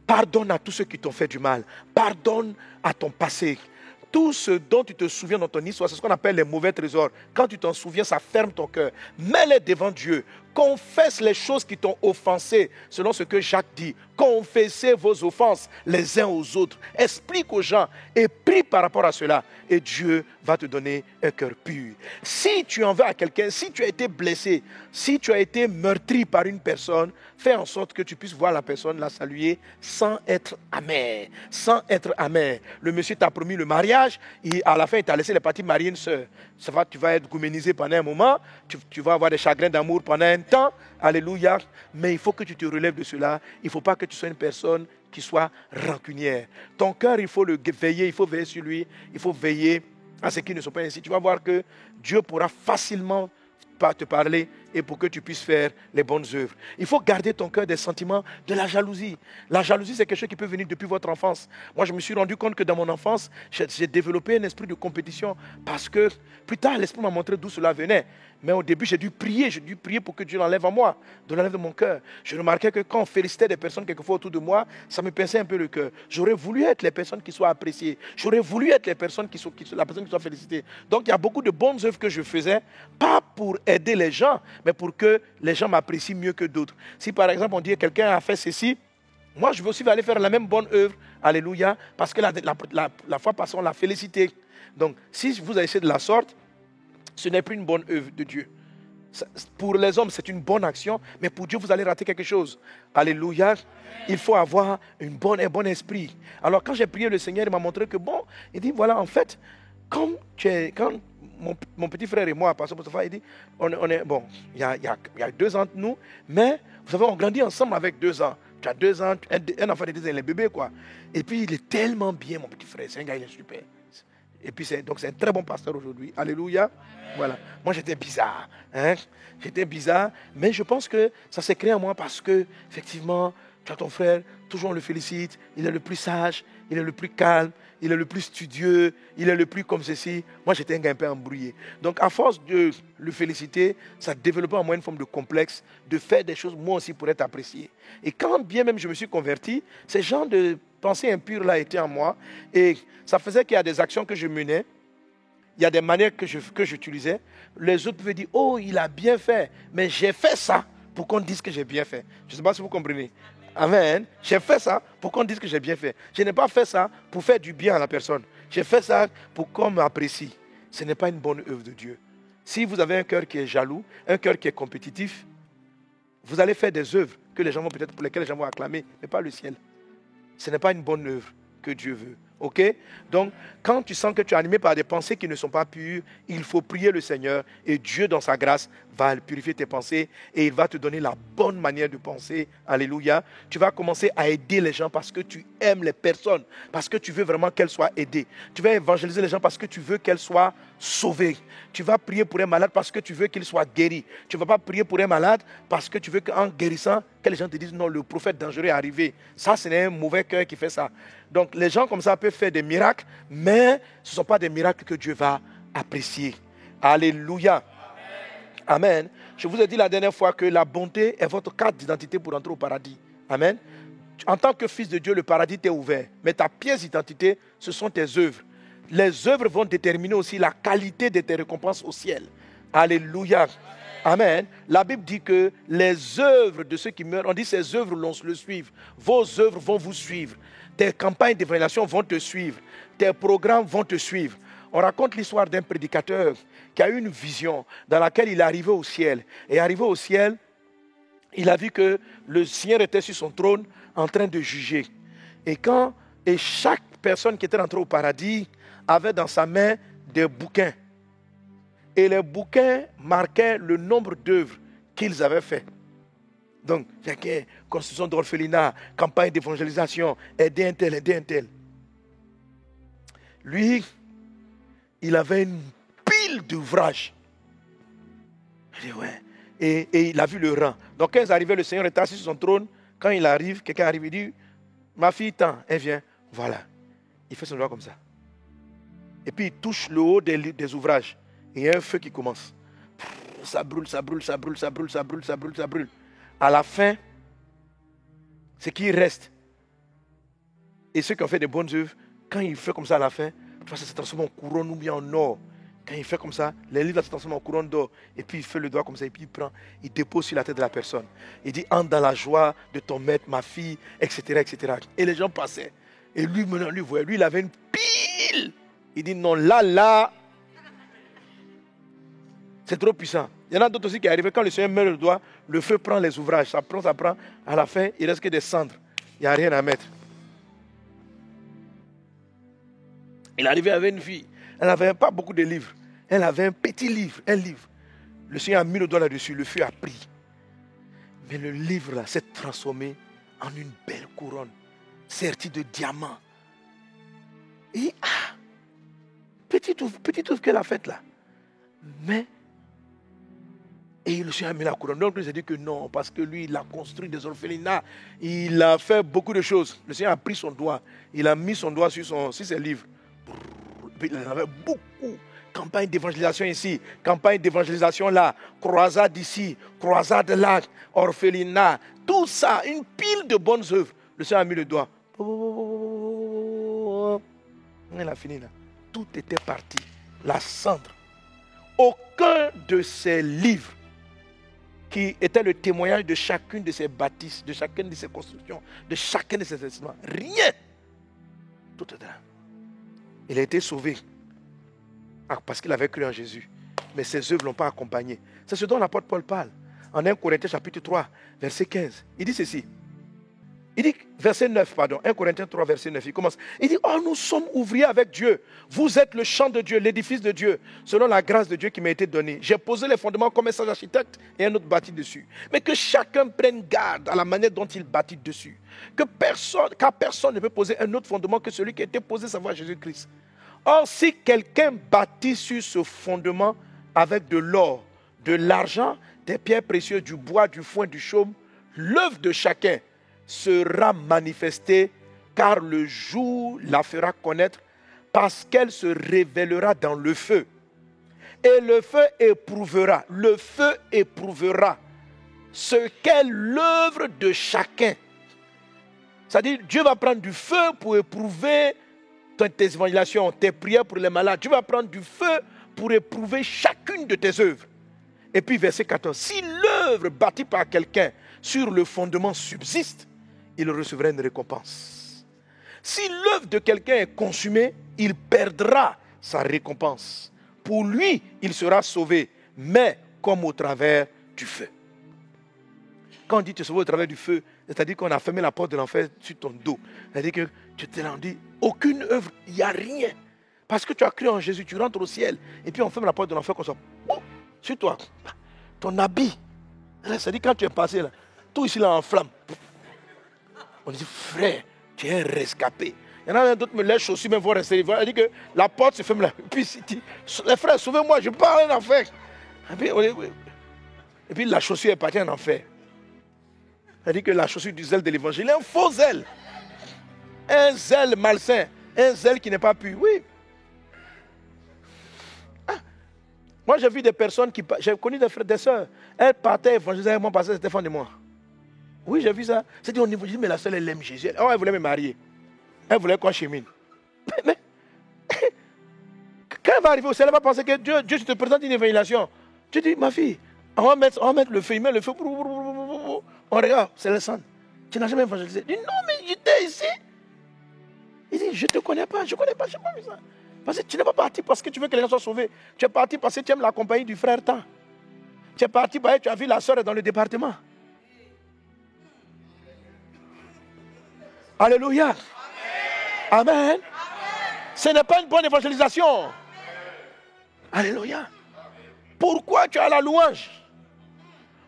Pardonne à tous ceux qui t'ont fait du mal. Pardonne à ton passé. Tout ce dont tu te souviens dans ton histoire, c'est ce qu'on appelle les mauvais trésors. Quand tu t'en souviens, ça ferme ton cœur. Mets-les devant Dieu. Confesse les choses qui t'ont offensé, selon ce que Jacques dit. Confessez vos offenses les uns aux autres. Explique aux gens et prie par rapport à cela. Et Dieu va te donner un cœur pur. Si tu en veux à quelqu'un, si tu as été blessé, si tu as été meurtri par une personne, fais en sorte que tu puisses voir la personne, la saluer sans être amer. Sans être amer. Le monsieur t'a promis le mariage, et à la fin il t'a laissé les parties marier une sœur. Tu vas être gouménisé pendant un moment, tu vas avoir des chagrins d'amour pendant un temps. Alléluia. Mais il faut que tu te relèves de cela. Il ne faut pas que tu sois une personne qui soit rancunière. Ton cœur, il faut le veiller, il faut veiller sur lui, il faut veiller à ce qui ne sont pas ainsi. Tu vas voir que Dieu pourra facilement te parler et pour que tu puisses faire les bonnes œuvres. Il faut garder ton cœur des sentiments de la jalousie. La jalousie, c'est quelque chose qui peut venir depuis votre enfance. Moi, je me suis rendu compte que dans mon enfance, j'ai développé un esprit de compétition parce que plus tard, l'esprit m'a montré d'où cela venait. Mais au début, j'ai dû prier pour que Dieu l'enlève en moi, de l'enlève de mon cœur. Je remarquais que quand on félicitait des personnes quelquefois autour de moi, ça me pinçait un peu le cœur. J'aurais voulu être les personnes qui soient appréciées. J'aurais voulu être les personnes la personne qui soit félicitée. Donc, il y a beaucoup de bonnes œuvres que je faisais, pas pour aider les gens, mais pour que les gens m'apprécient mieux que d'autres. Si par exemple, on dit que quelqu'un a fait ceci, moi, je veux aussi aller faire la même bonne œuvre, alléluia, parce que la fois passée, on l'a félicité. Donc, si vous agissez de la sorte, ce n'est plus une bonne œuvre de Dieu. Pour les hommes, c'est une bonne action, mais pour Dieu, vous allez rater quelque chose. Alléluia. Il faut avoir un bon esprit. Alors, quand j'ai prié le Seigneur, il m'a montré que bon, il dit, voilà, en fait, quand mon petit frère et moi, Pasteur Moustapha, il dit, bon, il y a 2 ans entre nous, mais vous savez, on grandit ensemble avec 2 ans. Tu as 2 ans, un enfant de 2 ans, il est bébé, quoi. Et puis, il est tellement bien, mon petit frère. C'est un gars, il est super. Et puis, c'est un très bon pasteur aujourd'hui. Alléluia. Voilà. Moi, j'étais bizarre. Hein? J'étais bizarre. Mais je pense que ça s'est créé en moi parce que, effectivement, tu as ton frère, toujours on le félicite. Il est le plus sage, il est le plus calme, il est le plus studieux, il est le plus comme ceci. Moi, j'étais un gars un peu embrouillé. Donc, à force de le féliciter, ça développait en moi une forme de complexe, de faire des choses, moi aussi, pour être apprécié. Et quand bien même je me suis converti, ces gens de pensée impure-là étaient en moi. Et ça faisait qu'il y a des actions que je menais, il y a des manières que j'utilisais. Les autres pouvaient dire, oh, il a bien fait. Mais j'ai fait ça pour qu'on dise que j'ai bien fait. Je ne sais pas si vous comprenez. Amen. J'ai fait ça pour qu'on dise que j'ai bien fait. Je n'ai pas fait ça pour faire du bien à la personne. J'ai fait ça pour qu'on m'apprécie. Ce n'est pas une bonne œuvre de Dieu. Si vous avez un cœur qui est jaloux, un cœur qui est compétitif, vous allez faire des œuvres que les gens vont peut-être pour lesquelles les gens vont acclamer, mais pas le ciel. Ce n'est pas une bonne œuvre que Dieu veut. Ok? Donc, quand tu sens que tu es animé par des pensées qui ne sont pas pures, il faut prier le Seigneur et Dieu, dans sa grâce, va purifier tes pensées et il va te donner la bonne manière de penser. Alléluia. Tu vas commencer à aider les gens parce que tu aimes les personnes, parce que tu veux vraiment qu'elles soient aidées. Tu vas évangéliser les gens parce que tu veux qu'elles soient sauvées. Tu vas prier pour un malade parce que tu veux qu'il soit guéri. Tu ne vas pas prier pour un malade parce que tu veux qu'en guérissant, que les gens te disent non, le prophète dangereux est arrivé. Ça, ce n'est un mauvais cœur qui fait ça. Donc, les gens comme ça peuvent faire des miracles, mais ce ne sont pas des miracles que Dieu va apprécier. Alléluia. Amen. Je vous ai dit la dernière fois que la bonté est votre carte d'identité pour entrer au paradis. Amen. En tant que fils de Dieu, le paradis t'est ouvert. Mais ta pièce d'identité, ce sont tes œuvres. Les œuvres vont déterminer aussi la qualité de tes récompenses au ciel. Alléluia. Amen. La Bible dit que les œuvres de ceux qui meurent, on dit ces œuvres le suivent. Vos œuvres vont vous suivre. Tes campagnes d'évangélisation vont te suivre. Tes programmes vont te suivre. On raconte l'histoire d'un prédicateur qui a eu une vision dans laquelle il est arrivé au ciel. Et arrivé au ciel, il a vu que le Seigneur était sur son trône en train de juger. Et chaque personne qui était entrée au paradis avait dans sa main des bouquins. Et les bouquins marquaient le nombre d'œuvres qu'ils avaient faites. Donc, c'est construction d'orphelinat, campagne d'évangélisation, aider un tel, aider un tel. Lui, il avait une pile d'ouvrages. Il dit, ouais. Et il a vu le rang. Donc, quand ils arrivaient, le Seigneur était assis sur son trône. Quand il arrive, quelqu'un arrive, il dit, ma fille tend, elle vient. Voilà. Il fait son doigt comme ça. Et puis, il touche le haut des ouvrages. Et il y a un feu qui commence. Ça brûle, ça brûle, ça brûle, ça brûle, ça brûle, ça brûle, ça brûle. À la fin, ce qui reste, et ceux qui ont fait des bonnes œuvres, quand il fait comme ça à la fin, ça se transforme en couronne ou bien en or. Quand il fait comme ça, les livres se transforment en couronne d'or. Et puis il fait le doigt comme ça, et puis il dépose sur la tête de la personne. Il dit, entre dans la joie de ton maître, ma fille, etc., etc. Et les gens passaient. Et lui, maintenant, lui, il avait une pile. Il dit, non, là, c'est trop puissant. Il y en a d'autres aussi qui arrivent. Quand le Seigneur met le doigt, le feu prend les ouvrages. Ça prend. À la fin, il ne reste que des cendres. Il n'y a rien à mettre. Il arrivait avec une fille. Elle n'avait pas beaucoup de livres. Elle avait un petit livre, un livre. Le Seigneur a mis le doigt là-dessus. Le feu a pris. Mais le livre là s'est transformé en une belle couronne, sertie de diamants. Et petite ouvre qu'elle a faite là. Mais Et le Seigneur a mis la couronne. Donc, il a dit que non, parce que lui, il a construit des orphelinats. Il a fait beaucoup de choses. Le Seigneur a pris son doigt. Il a mis son doigt sur ses livres. Il en avait beaucoup. Campagne d'évangélisation ici, campagne d'évangélisation là, croisade ici, croisade là, orphelinat. Tout ça, une pile de bonnes œuvres. Le Seigneur a mis le doigt. Il a fini là. Tout était parti. La cendre. Aucun de ces livres qui était le témoignage de chacune de ces bâtisses, de chacune de ces constructions, de chacun de ces testaments. Rien. Tout était là. Il a été sauvé parce qu'il avait cru en Jésus. Mais ses œuvres ne l'ont pas accompagné. C'est ce dont l'apôtre Paul parle. En 1 Corinthiens chapitre 3, verset 15. Il dit ceci. Il dit, verset 9, pardon, 1 Corinthiens 3, verset 9, il commence. Il dit, oh, nous sommes ouvriers avec Dieu. Vous êtes le champ de Dieu, l'édifice de Dieu, selon la grâce de Dieu qui m'a été donnée. J'ai posé les fondements comme un sage architecte et un autre bâtit dessus. Mais que chacun prenne garde à la manière dont il bâtit dessus. Car personne ne peut poser un autre fondement que celui qui a été posé, savoir Jésus-Christ. Or, si quelqu'un bâtit sur ce fondement avec de l'or, de l'argent, des pierres précieuses, du bois, du foin, du chaume, l'œuvre de chacun sera manifestée, car le jour la fera connaître, parce qu'elle se révélera dans le feu. Et le feu éprouvera ce qu'est l'œuvre de chacun. C'est-à-dire, Dieu va prendre du feu pour éprouver tes évangélisations, tes prières pour les malades. Dieu va prendre du feu pour éprouver chacune de tes œuvres. Et puis verset 14, si l'œuvre bâtie par quelqu'un sur le fondement subsiste, il recevra une récompense. Si l'œuvre de quelqu'un est consumée, il perdra sa récompense. Pour lui, il sera sauvé, mais comme au travers du feu. Quand on dit te sauver au travers du feu, c'est-à-dire qu'on a fermé la porte de l'enfer sur ton dos. C'est-à-dire que tu t'es rendu, aucune œuvre, il n'y a rien. Parce que tu as cru en Jésus, tu rentres au ciel, et puis on ferme la porte de l'enfer comme ça. Sur toi, ton habit. C'est-à-dire quand tu es passé là, tout ici là en flamme. On dit, frère, tu es un rescapé. Il y en a d'autres, mais les chaussures même vont rester. Il dit que la porte se ferme là. Et puis, les frères, sauvez-moi, je pars en enfer. Et puis la chaussure est partie en enfer. C'est-à-dire que la chaussure du zèle de l'évangile est un faux zèle. Un zèle malsain. Un zèle qui n'est pas pur. Oui. Moi, j'ai vu des personnes j'ai connu des frères, des sœurs. Elles partaient évangéliser avec moi parce que c'était fan de moi. Oui, j'ai vu ça. C'est-à-dire, on évangélise, mais la sœur, elle aime Jésus. Oh, elle voulait me marier. Elle voulait qu'on chemine. Mais quand elle va arriver au ciel, elle va penser que Dieu te présente une évangélisation. Tu dis, ma fille, on va mettre le feu. Il met le feu. On regarde, c'est le sang. Tu n'as jamais évangélisé. Il dit, non, mais j'étais ici. Il dit, je ne te connais pas. Je ne connais pas. Je n'ai pas vu ça. Parce que tu n'es pas parti parce que tu veux que les gens soient sauvés. Tu es parti parce que tu aimes la compagnie du frère Tant. Tu es parti parce que tu as vu la soeur dans le département. Alléluia. Amen. Amen. Ce n'est pas une bonne évangélisation. Alléluia. Pourquoi tu as la louange?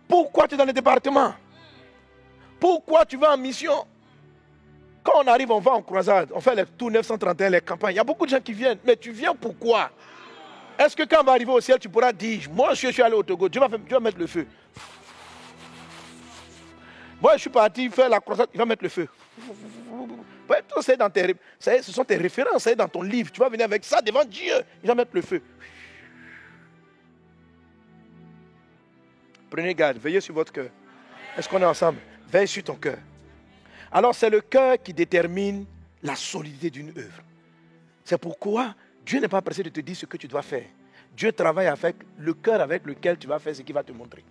Pourquoi tu es dans le département? Pourquoi tu vas en mission? Quand on arrive, on va en croisade. On fait les tours 931, les campagnes. Il y a beaucoup de gens qui viennent. Mais tu viens pourquoi? Est-ce que quand on va arriver au ciel, tu pourras dire, moi je suis allé au Togo, Dieu va mettre le feu. Moi je suis parti faire la croisade, il va mettre le feu. Ouais, ce sont tes références, c'est dans ton livre. Tu vas venir avec ça devant Dieu, il va mettre le feu. Prenez garde, veillez sur votre cœur. Est-ce qu'on est ensemble? Veille sur ton cœur. Alors c'est le cœur qui détermine la solidité d'une œuvre. C'est pourquoi Dieu n'est pas pressé de te dire ce que tu dois faire. Dieu travaille avec le cœur avec lequel tu vas faire ce qu'il va te montrer.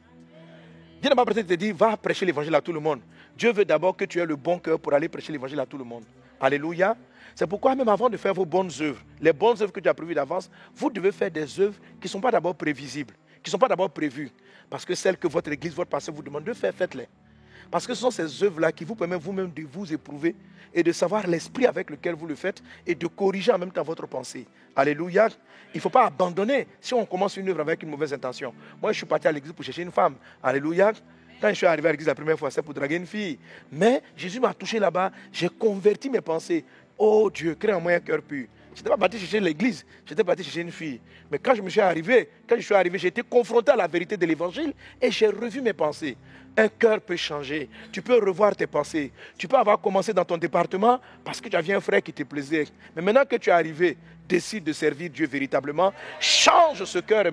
Dieu n'est pas pressé de te dire, va prêcher l'évangile à tout le monde. Dieu veut d'abord que tu aies le bon cœur pour aller prêcher l'évangile à tout le monde. Alléluia. C'est pourquoi même avant de faire vos bonnes œuvres, les bonnes œuvres que tu as prévues d'avance, vous devez faire des œuvres qui ne sont pas d'abord prévisibles, qui ne sont pas d'abord prévues. Parce que celles que votre église, votre pasteur vous demande de faire, faites-les. Parce que ce sont ces œuvres-là qui vous permettent vous-même de vous éprouver et de savoir l'esprit avec lequel vous le faites et de corriger en même temps votre pensée. Alléluia. Il ne faut pas abandonner si on commence une œuvre avec une mauvaise intention. Moi, je suis parti à l'église pour chercher une femme. Alléluia. Quand je suis arrivé à l'église la première fois, c'est pour draguer une fille. Mais Jésus m'a touché là-bas. J'ai converti mes pensées. Oh Dieu, crée en moi un cœur pur. Je n'étais pas parti chercher l'église, j'étais parti chercher une fille. Mais quand je suis arrivé, j'ai été confronté à la vérité de l'évangile et j'ai revu mes pensées. Un cœur peut changer, tu peux revoir tes pensées. Tu peux avoir commencé dans ton département parce que tu avais un frère qui te plaisait. Mais maintenant que tu es arrivé, décide de servir Dieu véritablement. Change ce cœur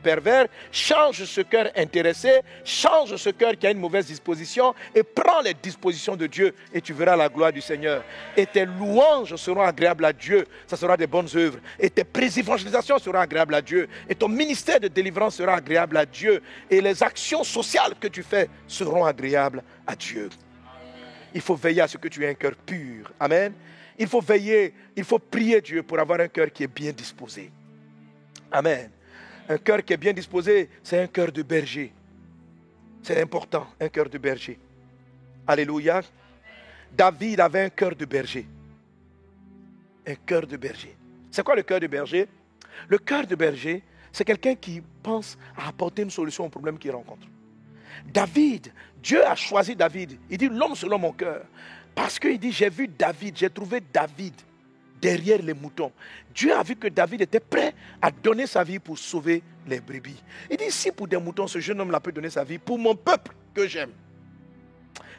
pervers, change ce cœur intéressé, change ce cœur qui a une mauvaise disposition et prends les dispositions de Dieu et tu verras la gloire du Seigneur. Et tes louanges seront agréables à Dieu, ça sera des bonnes œuvres. Et tes évangélisations seront agréables à Dieu. Et ton ministère de délivrance sera agréable à Dieu. Et les actions sociales que tu fais seront agréables à Dieu. Il faut veiller à ce que tu aies un cœur pur. Amen. Il faut veiller, il faut prier Dieu pour avoir un cœur qui est bien disposé. Amen. Un cœur qui est bien disposé, c'est un cœur de berger. C'est important, un cœur de berger. Alléluia. David avait un cœur de berger. Un cœur de berger. C'est quoi le cœur de berger? Le cœur de berger, c'est quelqu'un qui pense à apporter une solution au problème qu'il rencontre. David, Dieu a choisi David. Il dit l'homme selon mon cœur. Parce qu'il dit, j'ai vu David, j'ai trouvé David derrière les moutons. Dieu a vu que David était prêt à donner sa vie pour sauver les brebis. Il dit, si pour des moutons, ce jeune homme-là peut donner sa vie, pour mon peuple que j'aime.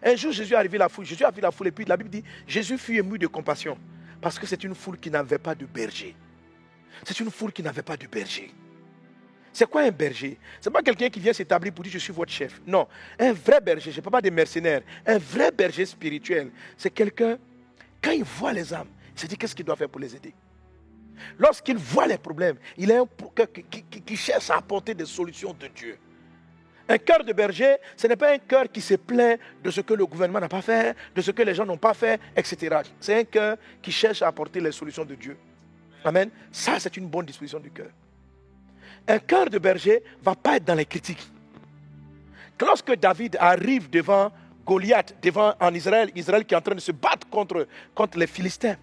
Un jour, Jésus est arrivé à la foule. Jésus a vu la foule et puis la Bible dit, Jésus fut ému de compassion. Parce que c'est une foule qui n'avait pas de berger. C'est une foule qui n'avait pas de berger. C'est quoi un berger? Ce n'est pas quelqu'un qui vient s'établir pour dire je suis votre chef. Non, un vrai berger, je ne parle pas des mercenaires. Un vrai berger spirituel, c'est quelqu'un, quand il voit les âmes, il se dit qu'est-ce qu'il doit faire pour les aider. Lorsqu'il voit les problèmes, il a un cœur qui cherche à apporter des solutions de Dieu. Un cœur de berger, ce n'est pas un cœur qui se plaint de ce que le gouvernement n'a pas fait, de ce que les gens n'ont pas fait, etc. C'est un cœur qui cherche à apporter les solutions de Dieu. Amen. Ça, c'est une bonne disposition du cœur. Un cœur de berger ne va pas être dans les critiques. Lorsque David arrive devant Goliath, en Israël qui est en train de se battre contre les Philistins,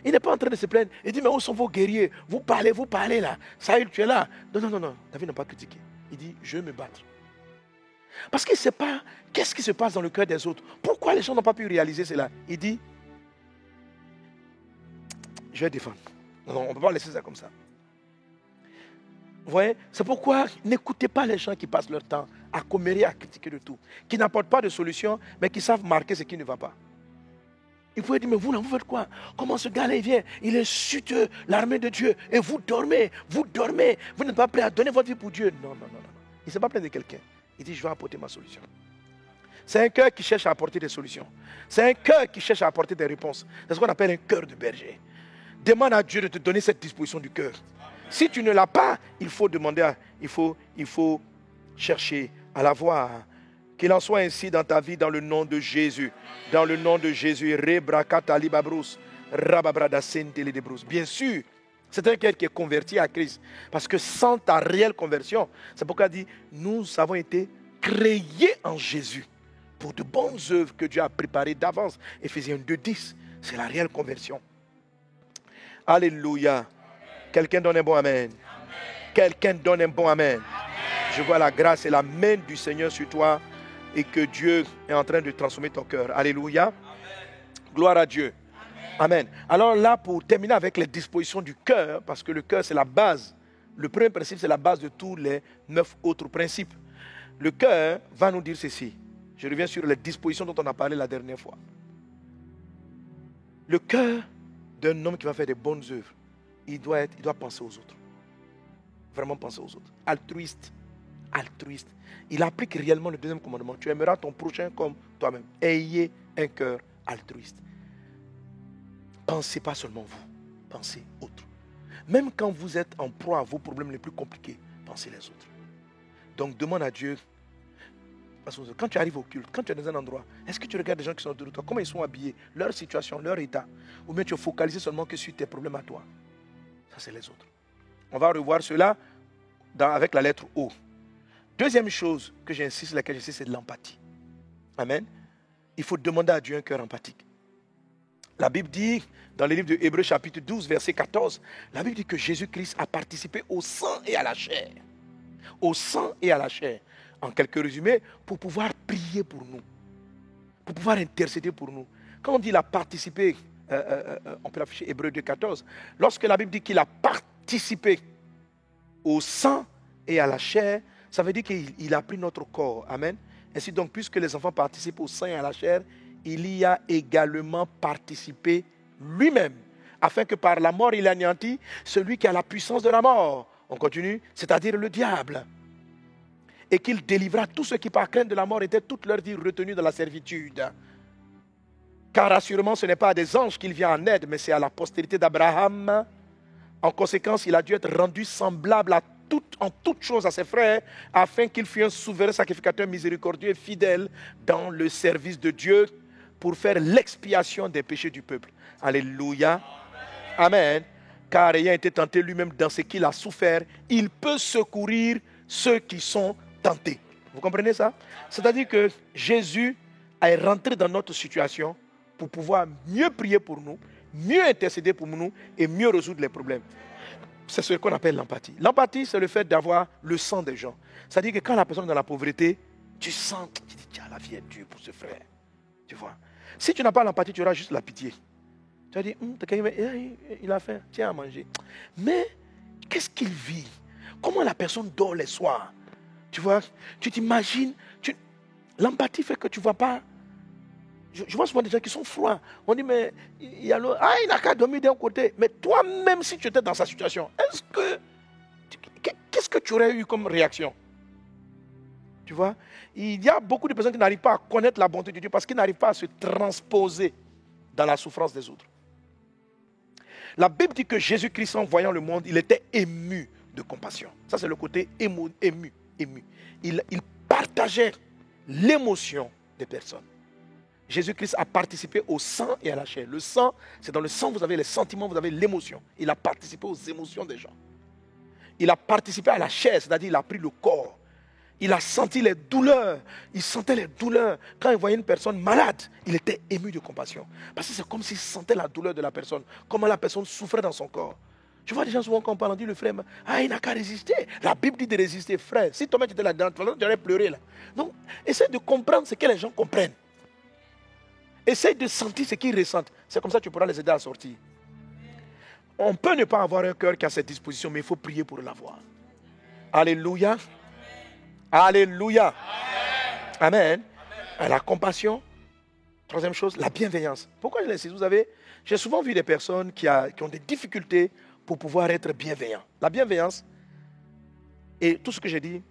il n'est pas en train de se plaindre. Il dit, mais où sont vos guerriers? Vous parlez là. Saül, tu es là. Non. David n'a pas critiqué. Il dit, je vais me battre. Parce qu'il ne sait pas qu'est-ce qui se passe dans le cœur des autres. Pourquoi les gens n'ont pas pu réaliser cela? Il dit, je vais défendre. Non, on ne peut pas laisser ça comme ça. Vous voyez, c'est pourquoi n'écoutez pas les gens qui passent leur temps à commérer, à critiquer de tout, qui n'apportent pas de solution, mais qui savent marquer ce qui ne va pas. Il pouvait dire, mais vous faites quoi? Comment ce gars-là il vient? Il est insulte l'armée de Dieu, et vous dormez, vous n'êtes pas prêt à donner votre vie pour Dieu. Non. Il ne s'est pas plaint de quelqu'un. Il dit, je vais apporter ma solution. C'est un cœur qui cherche à apporter des solutions. C'est un cœur qui cherche à apporter des réponses. C'est ce qu'on appelle un cœur de berger. Demande à Dieu de te donner cette disposition du cœur. Si tu ne l'as pas, il faut demander, il faut chercher à l'avoir. Qu'il en soit ainsi dans ta vie, dans le nom de Jésus. Dans le nom de Jésus. Bien sûr, c'est un cœur qui est converti à Christ. Parce que sans ta réelle conversion, c'est pourquoi il dit, nous avons été créés en Jésus pour de bonnes œuvres que Dieu a préparées d'avance. Éphésiens 2:10, c'est la réelle conversion. Alléluia. Quelqu'un donne un bon amen. Quelqu'un donne un bon amen. Je vois la grâce et la main du Seigneur sur toi et que Dieu est en train de transformer ton cœur. Alléluia. Gloire à Dieu. Amen. Alors là, pour terminer avec les dispositions du cœur, parce que le cœur c'est la base. Le premier principe c'est la base de tous les 9 autres principes. Le cœur va nous dire ceci. Je reviens sur les dispositions dont on a parlé la dernière fois. Le cœur d'un homme qui va faire des bonnes œuvres, il doit penser aux autres. Vraiment penser aux autres. Altruiste. Il applique réellement le deuxième commandement. Tu aimeras ton prochain comme toi-même. Ayez un cœur altruiste. Pensez pas seulement vous. Pensez autres. Même quand vous êtes en proie à vos problèmes les plus compliqués, pensez les autres. Donc demande à Dieu. Quand tu arrives au culte, quand tu es dans un endroit, est-ce que tu regardes les gens qui sont autour de toi, comment ils sont habillés, leur situation, leur état, ou bien tu es focalisé seulement que sur tes problèmes à toi? Ça, c'est les autres. On va revoir cela avec la lettre O. Deuxième chose que j'insiste, laquelle j'insiste, c'est de l'empathie. Amen. Il faut demander à Dieu un cœur empathique. La Bible dit, dans le livre de Hébreux chapitre 12, verset 14, la Bible dit que Jésus-Christ a participé au sang et à la chair. Au sang et à la chair. En quelques résumés, pour pouvoir prier pour nous. Pour pouvoir intercéder pour nous. Quand on dit il a participé, on peut l'afficher, Hébreux 2,14. Lorsque la Bible dit qu'il a participé au sang et à la chair, ça veut dire qu'il a pris notre corps. Amen. Ainsi donc, puisque les enfants participent au sang et à la chair, il y a également participé lui-même, afin que par la mort il anéantit celui qui a la puissance de la mort. On continue, c'est-à-dire le diable. Et qu'il délivra tous ceux qui par crainte de la mort étaient toute leur vie retenus dans la servitude. Car assurément ce n'est pas à des anges qu'il vient en aide, mais c'est à la postérité d'Abraham. En conséquence, il a dû être rendu semblable en toutes choses à ses frères, afin qu'il fût un souverain sacrificateur miséricordieux et fidèle dans le service de Dieu pour faire l'expiation des péchés du peuple. Alléluia. Amen. Car ayant été tenté lui-même dans ce qu'il a souffert, il peut secourir ceux qui sont tentés. Vous comprenez ça? C'est-à-dire que Jésus est rentré dans notre situation pour pouvoir mieux prier pour nous, mieux intercéder pour nous et mieux résoudre les problèmes. C'est ce qu'on appelle l'empathie. L'empathie, c'est le fait d'avoir le sang des gens. C'est-à-dire que quand la personne est dans la pauvreté, tu sens, tu dis, tiens, la vie est dure pour ce frère. Tu vois. Si tu n'as pas l'empathie, tu auras juste la pitié. Tu vas dire, il a faim, tiens à manger. Mais qu'est-ce qu'il vit? Comment la personne dort les soirs? Tu vois, tu t'imagines. L'empathie fait que tu ne vois pas. Je vois souvent des gens qui sont froids. On dit, mais il n'a qu'à dormir d'un côté. Mais toi-même, si tu étais dans sa situation, qu'est-ce que tu aurais eu comme réaction? Tu vois, il y a beaucoup de personnes qui n'arrivent pas à connaître la bonté de Dieu parce qu'ils n'arrivent pas à se transposer dans la souffrance des autres. La Bible dit que Jésus-Christ, en voyant le monde, il était ému de compassion. Ça, c'est le côté ému. Il partageait l'émotion des personnes. Jésus-Christ a participé au sang et à la chair. Le sang, c'est dans le sang, vous avez les sentiments, vous avez l'émotion. Il a participé aux émotions des gens. Il a participé à la chair, c'est-à-dire il a pris le corps. Il a senti les douleurs. Il sentait les douleurs. Quand il voyait une personne malade, il était ému de compassion. Parce que c'est comme s'il sentait la douleur de la personne. Comment la personne souffrait dans son corps. Je vois des gens souvent quand on parle, on dit le frère, il n'a qu'à résister. La Bible dit de résister, frère. Si toi-même tu étais là-dedans, tu aurais pleuré là. Donc, essaie de comprendre ce que les gens comprennent. Essaye de sentir ce qu'ils ressentent. C'est comme ça que tu pourras les aider à sortir. On peut ne pas avoir un cœur qui a cette disposition, mais il faut prier pour l'avoir. Alléluia. Alléluia. Amen. Amen. La compassion. Troisième chose, la bienveillance. Pourquoi je l'insiste? Vous savez, j'ai souvent vu des personnes qui ont des difficultés pour pouvoir être bienveillants. La bienveillance, et tout ce que j'ai dit,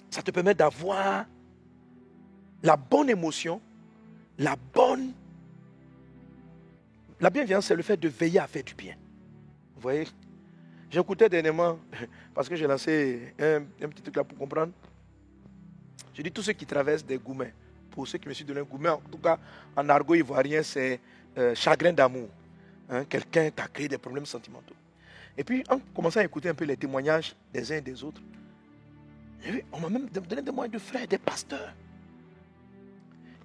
ça te permet d'avoir la bonne émotion. La bienveillance, c'est le fait de veiller à faire du bien. Vous voyez? J'écoutais dernièrement, parce que j'ai lancé un petit truc là pour comprendre. Je dis tous ceux qui traversent des gourmets. Pour ceux qui me suivent de un gourmet, en tout cas, en argot ivoirien, c'est chagrin d'amour. Hein, quelqu'un t'a créé des problèmes sentimentaux. Et puis, en commençant à écouter un peu les témoignages des uns et des autres, on m'a même donné des témoignages de frères, des pasteurs.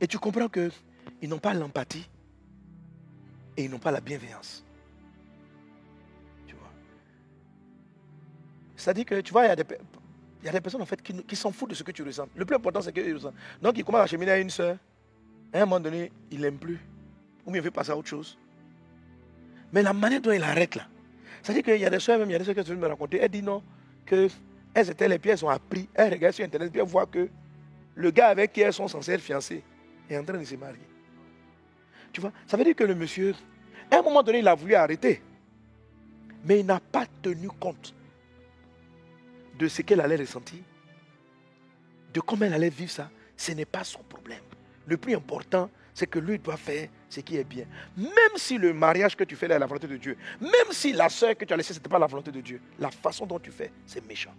Et tu comprends qu'ils n'ont pas l'empathie et ils n'ont pas la bienveillance. Tu vois. C'est-à-dire que, tu vois, il y a des personnes en fait qui s'en foutent de ce que tu ressens. Le plus important, c'est qu'ils ressentent. Donc, ils commencent à cheminer à une sœur. À un moment donné, il ne l'aime plus. Ou bien il veut passer à autre chose. Mais la manière dont il arrête là. C'est-à-dire qu'il y a des sœurs, même, il y a des sœurs qui viennent me raconter. Elle dit non, qu'elles étaient les pieds, elles ont appris. Elles regardent sur Internet, puis elles voient que le gars avec qui elles sont censées être fiancées est en train de se marier. Tu vois, ça veut dire que le monsieur, à un moment donné, il a voulu arrêter. Mais il n'a pas tenu compte de ce qu'elle allait ressentir, de comment elle allait vivre ça. Ce n'est pas son problème. Le plus important, c'est que lui doit faire ce qui est bien. Même si le mariage que tu fais là est la volonté de Dieu, même si la soeur que tu as laissée, ce n'était pas la volonté de Dieu, la façon dont tu fais, c'est méchant.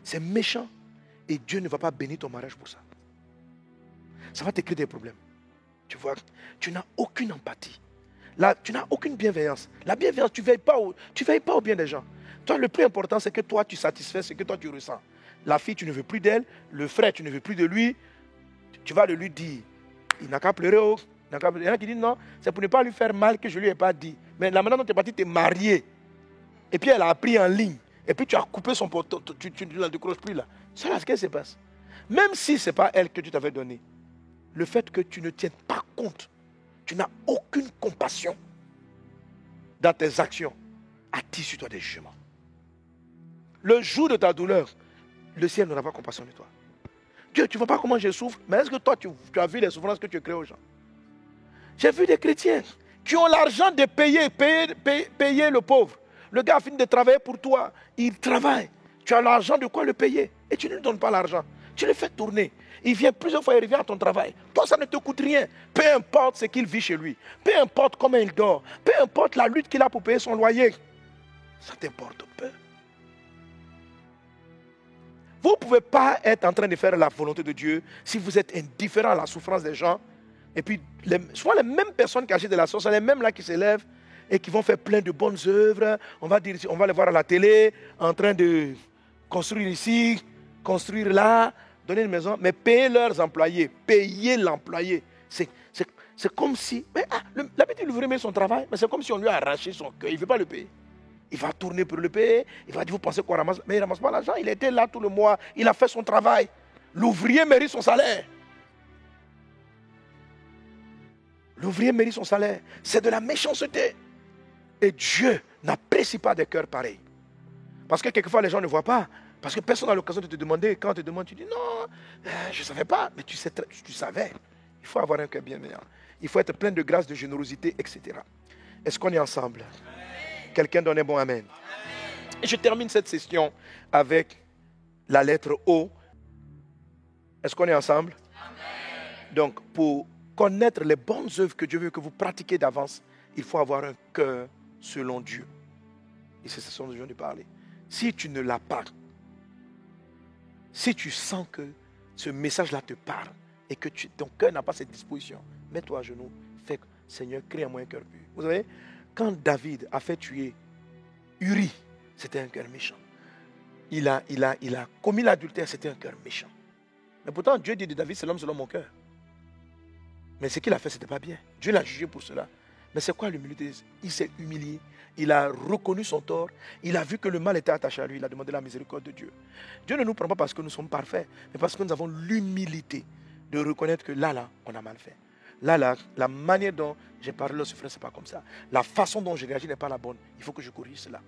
C'est méchant et Dieu ne va pas bénir ton mariage pour ça. Ça va te créer des problèmes. Tu vois, tu n'as aucune empathie. Là, tu n'as aucune bienveillance. La bienveillance, tu ne veilles pas au bien des gens. Toi, le plus important, c'est que toi, tu satisfais ce que toi, tu ressens. La fille, tu ne veux plus d'elle. Le frère, tu ne veux plus de lui. Tu vas lui dire, il n'a qu'à pleurer. Il y en a qui disent non, c'est pour ne pas lui faire mal que je ne lui ai pas dit. Mais la manière dont tu es parti, tu es marié. Et puis, elle a appris en ligne. Et puis, tu as coupé son poteau. Tu ne la décroches plus là. C'est là ce qui se passe. Même si ce n'est pas elle que tu t'avais donné. Le fait que tu ne tiennes pas compte tu n'as aucune compassion dans tes actions, attire sur toi des jugements. Le jour de ta douleur, le ciel n'aura pas compassion de toi. Dieu, tu ne vois pas comment je souffre, mais est-ce que toi, tu as vu les souffrances que tu crées aux gens? J'ai vu des chrétiens qui ont l'argent de payer le pauvre. Le gars a fini de travailler pour toi, il travaille. Tu as l'argent de quoi le payer et tu ne lui donnes pas l'argent. Tu le fais tourner. Il vient plusieurs fois, il revient à ton travail. Toi, ça ne te coûte rien. Peu importe ce qu'il vit chez lui. Peu importe comment il dort. Peu importe la lutte qu'il a pour payer son loyer. Ça t'importe peu. Vous ne pouvez pas être en train de faire la volonté de Dieu si vous êtes indifférent à la souffrance des gens. Et puis, souvent les mêmes personnes qui achètent de la sauce, sont les mêmes là qui s'élèvent et qui vont faire plein de bonnes œuvres. On va les voir à la télé en train de construire ici, construire là, donner une maison, mais payer leurs employés, payer l'employé. C'est comme si... L'habitude, il ouvrait son travail, mais c'est comme si on lui a arraché son cœur. Il ne veut pas le payer. Il va tourner pour le payer. Il va dire, vous pensez qu'on ramasse? Mais il ne ramasse pas l'argent. Il était là tout le mois. Il a fait son travail. L'ouvrier mérite son salaire. L'ouvrier mérite son salaire. C'est de la méchanceté. Et Dieu n'apprécie pas des cœurs pareils. Parce que quelquefois, les gens ne voient pas. Parce que personne n'a l'occasion de te demander. Quand on te demande, tu dis non, je ne savais pas. Mais tu savais. Il faut avoir un cœur bienveillant. Il faut être plein de grâce, de générosité, etc. Est-ce qu'on est ensemble? Quelqu'un donne un bon amen. Et je termine cette session avec la lettre O. Est-ce qu'on est ensemble? Amen. Donc, pour connaître les bonnes œuvres que Dieu veut que vous pratiquiez d'avance, il faut avoir un cœur selon Dieu. Et c'est ce dont je viens de parler. Si tu ne l'as pas, si tu sens que ce message-là te parle et que ton cœur n'a pas cette disposition, mets-toi à genoux, fais Seigneur, crée en moi un cœur pur. Vous savez, quand David a fait tuer Uri, c'était un cœur méchant. Il a commis l'adultère, c'était un cœur méchant. Mais pourtant, Dieu dit de David, c'est l'homme selon mon cœur. Mais ce qu'il a fait, ce n'était pas bien. Dieu l'a jugé pour cela. Mais c'est quoi l'humilité? Il s'est humilié. Il a reconnu son tort. Il a vu que le mal était attaché à lui. Il a demandé la miséricorde de Dieu. Dieu ne nous prend pas parce que nous sommes parfaits, mais parce que nous avons l'humilité de reconnaître que là, on a mal fait. Là, la manière dont j'ai parlé de la souffrance, ce n'est pas comme ça. La façon dont j'ai réagi n'est pas la bonne. Il faut que je corrige cela.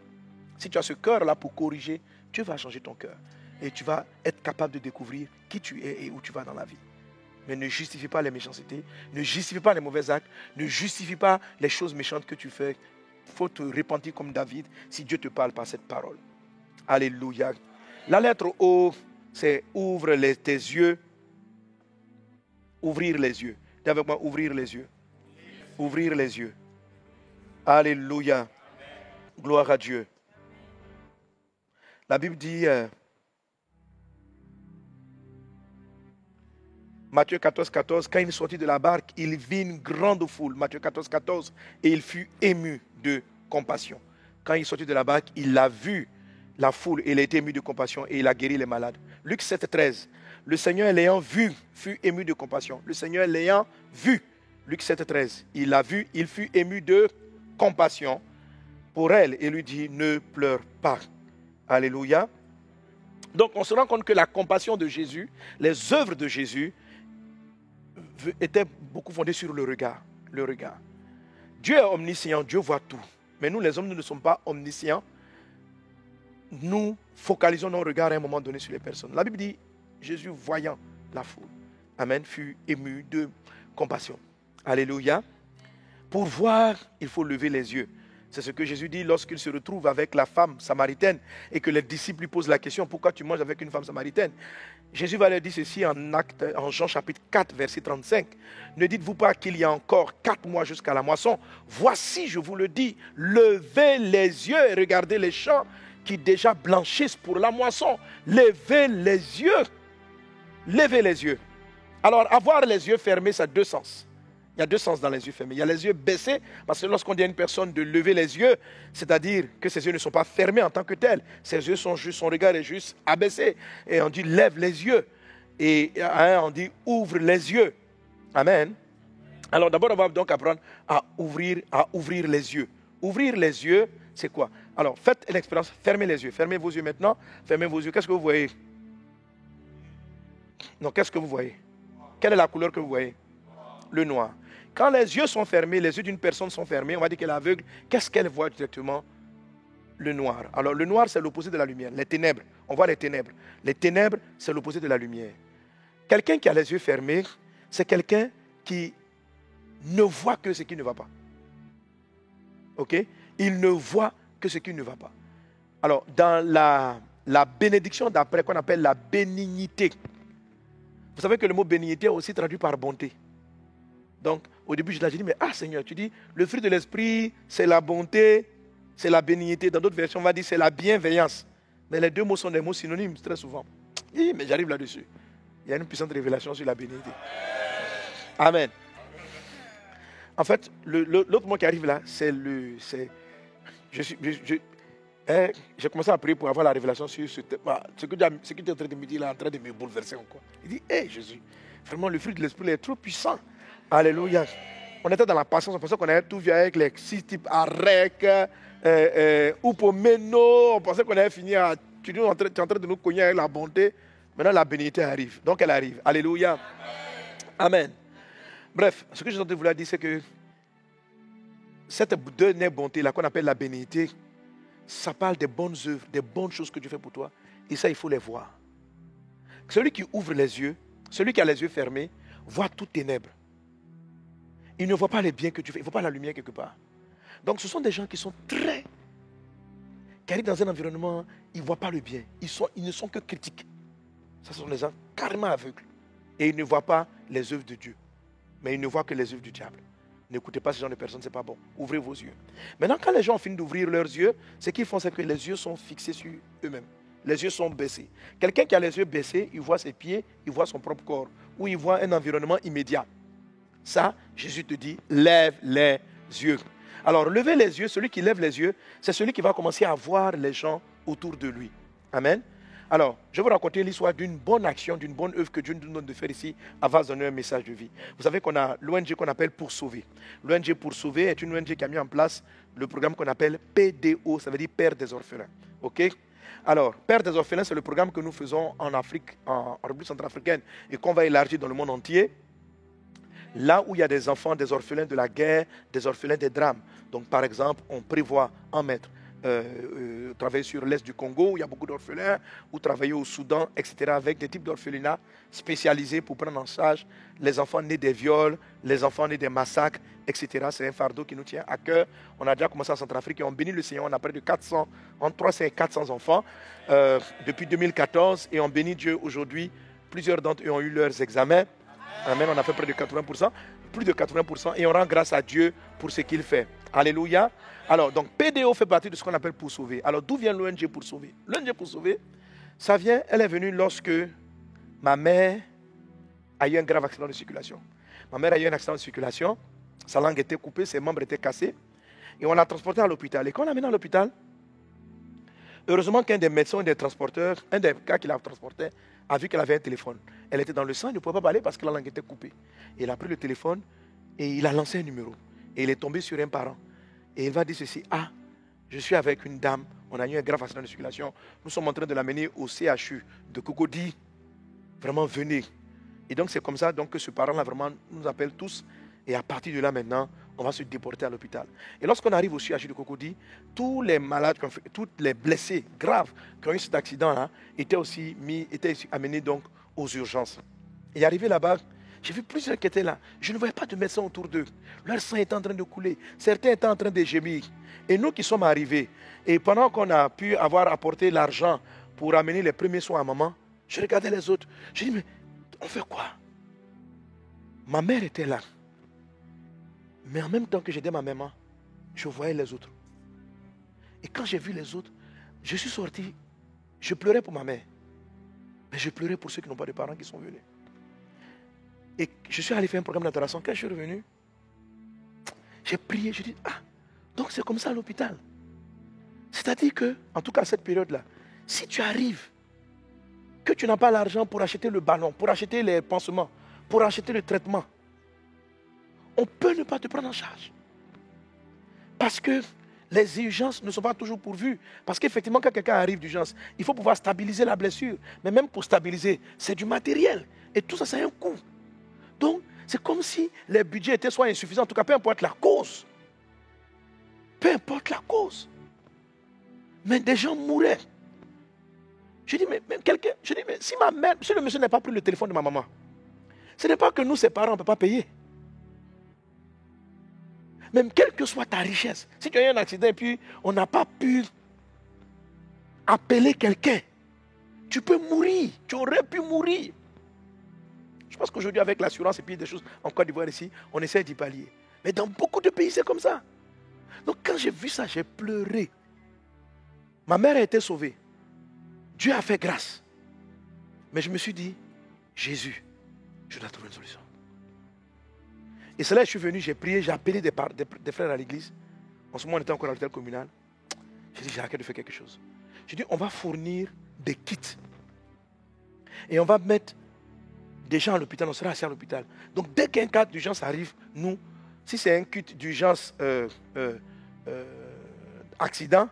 Si tu as ce cœur-là pour corriger, Dieu va changer ton cœur. Et tu vas être capable de découvrir qui tu es et où tu vas dans la vie. Mais ne justifie pas les méchancetés, ne justifie pas les mauvais actes, ne justifie pas les choses méchantes que tu fais. Il faut te repentir comme David si Dieu te parle par cette parole. Alléluia. La lettre O, c'est ouvre tes yeux. Ouvrir les yeux. Dis avec moi, ouvrir les yeux. Ouvrir les yeux. Alléluia. Gloire à Dieu. La Bible dit, Matthieu 14, 14, quand il sortit de la barque, il vit une grande foule. Matthieu 14, 14, et il fut ému de compassion. Quand il sortit de la barque, il a vu la foule et il a été ému de compassion et il a guéri les malades. Luc 7, 13. Le Seigneur l'ayant vu, fut ému de compassion. Le Seigneur l'ayant vu, Luc 7, 13. Il l'a vu, il fut ému de compassion pour elle et lui dit, ne pleure pas. Alléluia. Donc on se rend compte que la compassion de Jésus, les œuvres de Jésus, étaient beaucoup fondées sur le regard. Le regard. Dieu est omniscient, Dieu voit tout. Mais nous les hommes, nous ne sommes pas omniscients. Nous focalisons nos regards à un moment donné sur les personnes. La Bible dit, Jésus voyant la foule, amen, fut ému de compassion. Alléluia. Pour voir, il faut lever les yeux. C'est ce que Jésus dit lorsqu'il se retrouve avec la femme samaritaine et que les disciples lui posent la question, pourquoi tu manges avec une femme samaritaine? Jésus va leur dire ceci en Jean chapitre 4, verset 35. Ne dites-vous pas qu'il y a encore 4 mois jusqu'à la moisson? Voici, je vous le dis, levez les yeux et regardez les champs qui déjà blanchissent pour la moisson. Levez les yeux. Levez les yeux. Alors, avoir les yeux fermés, ça a 2 sens. Il y a 2 sens dans les yeux fermés. Il y a les yeux baissés, parce que lorsqu'on dit à une personne de lever les yeux, c'est-à-dire que ses yeux ne sont pas fermés en tant que tels. Ses yeux sont juste, son regard est juste abaissé. Et on dit lève les yeux. Et on dit ouvre les yeux. Amen. Alors d'abord, on va donc apprendre à ouvrir les yeux. Ouvrir les yeux, c'est quoi? Alors faites l'expérience, fermez les yeux. Fermez vos yeux maintenant. Fermez vos yeux. Qu'est-ce que vous voyez? Non, qu'est-ce que vous voyez? Quelle est la couleur que vous voyez? le noir. Quand les yeux sont fermés, les yeux d'une personne sont fermés, on va dire qu'elle est aveugle. Qu'est-ce qu'elle voit directement? Le noir. Alors le noir, c'est l'opposé de la lumière. Les ténèbres, on voit les ténèbres. Les ténèbres, c'est l'opposé de la lumière. Quelqu'un qui a les yeux fermés, c'est quelqu'un qui ne voit que ce qui ne va pas. Ok? Il ne voit que ce qui ne va pas. Alors, dans la bénédiction d'après, qu'on appelle la bénignité, vous savez que le mot bénignité est aussi traduit par bonté. Donc, au début, je l'ai dit, mais Seigneur, tu dis, le fruit de l'esprit, c'est la bonté, c'est la bénignité. Dans d'autres versions, on va dire, c'est la bienveillance. Mais les deux mots sont des mots synonymes, très souvent. Oui, mais j'arrive là-dessus. Il y a une puissante révélation sur la bénignité. Amen. En fait, l'autre mot qui arrive là, c'est j'ai commencé à prier pour avoir la révélation sur ce thème. Ce que tu es en train de me dire là, en train de me bouleverser encore. Il dit, Jésus, vraiment, le fruit de l'esprit est trop puissant. Alléluia. On était dans la patience, on pensait qu'on allait tout vu avec les 6 types Arec, Upomeno, on pensait qu'on allait finir tu es en train de nous cogner avec la bonté. Maintenant, la bénédiction arrive. Donc, elle arrive. Alléluia. Amen. Bref, ce que je suis en train de vous dire, c'est que cette dernière bonté-là, qu'on appelle la bénédiction, ça parle des bonnes œuvres, des bonnes choses que Dieu fait pour toi. Et ça, il faut les voir. Celui qui ouvre les yeux, celui qui a les yeux fermés, voit toutes ténèbres. Il ne voit pas les biens que tu fais, il ne voit pas la lumière quelque part. Donc ce sont des gens qui sont qui arrivent dans un environnement, ils ne voient pas le bien. Ils ne sont que critiques. Ce sont des gens carrément aveugles. Et ils ne voient pas les œuvres de Dieu. Mais ils ne voient que les œuvres du diable. N'écoutez pas ce genre de personnes, ce n'est pas bon. Ouvrez vos yeux. Maintenant, quand les gens ont fini d'ouvrir leurs yeux, ce qu'ils font, c'est que les yeux sont fixés sur eux-mêmes. Les yeux sont baissés. Quelqu'un qui a les yeux baissés, il voit ses pieds, il voit son propre corps. Ou il voit un environnement immédiat. Ça, Jésus te dit, lève les yeux. Alors, lever les yeux, celui qui lève les yeux, c'est celui qui va commencer à voir les gens autour de lui. Amen. Alors, je vais vous raconter l'histoire d'une bonne action, d'une bonne œuvre que Dieu nous donne de faire ici avant de donner un message de vie. Vous savez qu'on a l'ONG qu'on appelle Pour Sauver. L'ONG Pour Sauver est une ONG qui a mis en place le programme qu'on appelle PDO, ça veut dire Père des orphelins. OK? Alors, Père des orphelins, c'est le programme que nous faisons en Afrique, en République centrafricaine, et qu'on va élargir dans le monde entier. Là où il y a des enfants, des orphelins de la guerre, des orphelins des drames. Donc, par exemple, on prévoit en mettre travailler sur l'est du Congo, où il y a beaucoup d'orphelins, ou travailler au Soudan, etc., avec des types d'orphelinats spécialisés pour prendre en charge les enfants nés des viols, les enfants nés des massacres, etc. C'est un fardeau qui nous tient à cœur. On a déjà commencé en Centrafrique et on bénit le Seigneur. On a près de 400, entre 300 et 400 enfants depuis 2014 et on bénit Dieu aujourd'hui. Plusieurs d'entre eux ont eu leurs examens. Amen, on a fait près de 80%, plus de 80%, et on rend grâce à Dieu pour ce qu'il fait. Alléluia. Alors, donc, PDO fait partie de ce qu'on appelle Pour Sauver. Alors, d'où vient l'ONG Pour Sauver? L'ONG Pour Sauver, ça vient, elle est venue lorsque ma mère a eu un grave accident de circulation. Ma mère a eu un accident de circulation, sa langue était coupée, ses membres étaient cassés, et on l'a transportée à l'hôpital. Et quand on l'a amenée à l'hôpital, heureusement qu'un des médecins, des transporteurs, un des gars qui la transportait, a vu qu'elle avait un téléphone. Elle était dans le sang, il ne pouvait pas parler parce que la langue était coupée. Et il a pris le téléphone et il a lancé un numéro. Et il est tombé sur un parent. Et il va dire ceci, je suis avec une dame, on a eu un grave accident de circulation, nous sommes en train de l'amener au CHU de Cocody. Vraiment, venez. Et donc c'est comme ça donc, que ce parent-là vraiment nous appelle tous. Et à partir de là maintenant, on va se déporter à l'hôpital. Et lorsqu'on arrive au CHU de Cocody, tous les malades, tous les blessés graves qui ont eu cet accident-là étaient amenés donc aux urgences. Et arrivé là-bas, j'ai vu plusieurs qui étaient là. Je ne voyais pas de médecins autour d'eux. Leur sang était en train de couler. Certains étaient en train de gémir. Et nous qui sommes arrivés, et pendant qu'on a pu avoir apporté l'argent pour amener les premiers soins à maman, je regardais les autres. Je dis, mais on fait quoi? Ma mère était là. Mais en même temps que j'aidais ma maman, je voyais les autres. Et quand j'ai vu les autres, je suis sorti. Je pleurais pour ma mère. Mais je pleurais pour ceux qui n'ont pas de parents qui sont venus. Et je suis allé faire un programme d'adoration. Quand je suis revenu, j'ai prié. Je dis, donc c'est comme ça à l'hôpital. C'est-à-dire que, en tout cas à cette période-là, si tu arrives, que tu n'as pas l'argent pour acheter le ballon, pour acheter les pansements, pour acheter le traitement, on peut ne pas te prendre en charge. Parce que les urgences ne sont pas toujours pourvues. Parce qu'effectivement, quand quelqu'un arrive d'urgence, il faut pouvoir stabiliser la blessure. Mais même pour stabiliser, c'est du matériel. Et tout ça, ça a un coût. Donc, C'est comme si les budgets étaient soit insuffisants, en tout cas, peu importe la cause. Peu importe la cause. Mais des gens mouraient. Je dis, mais si ma mère, si le monsieur n'a pas pris le téléphone de ma maman, ce n'est pas que nous, ses parents, on ne peut pas payer. Même quelle que soit ta richesse, si tu as eu un accident et puis on n'a pas pu appeler quelqu'un, tu peux mourir, tu aurais pu mourir. Je pense qu'aujourd'hui, avec l'assurance et puis des choses en Côte d'Ivoire ici, on essaie d'y pallier. Mais dans beaucoup de pays, c'est comme ça. Donc quand j'ai vu ça, j'ai pleuré. Ma mère a été sauvée. Dieu a fait grâce. Mais je me suis dit, Jésus, je dois trouver une solution. Et c'est là que je suis venu, j'ai prié, j'ai appelé des frères à l'église. En ce moment, on était encore à l'hôtel communal. J'ai dit, j'ai arrêté de faire quelque chose. J'ai dit, on va fournir des kits. Et on va mettre des gens à l'hôpital, on sera assis à l'hôpital. Donc dès qu'un cas d'urgence arrive, nous, si c'est un kit d'urgence accident,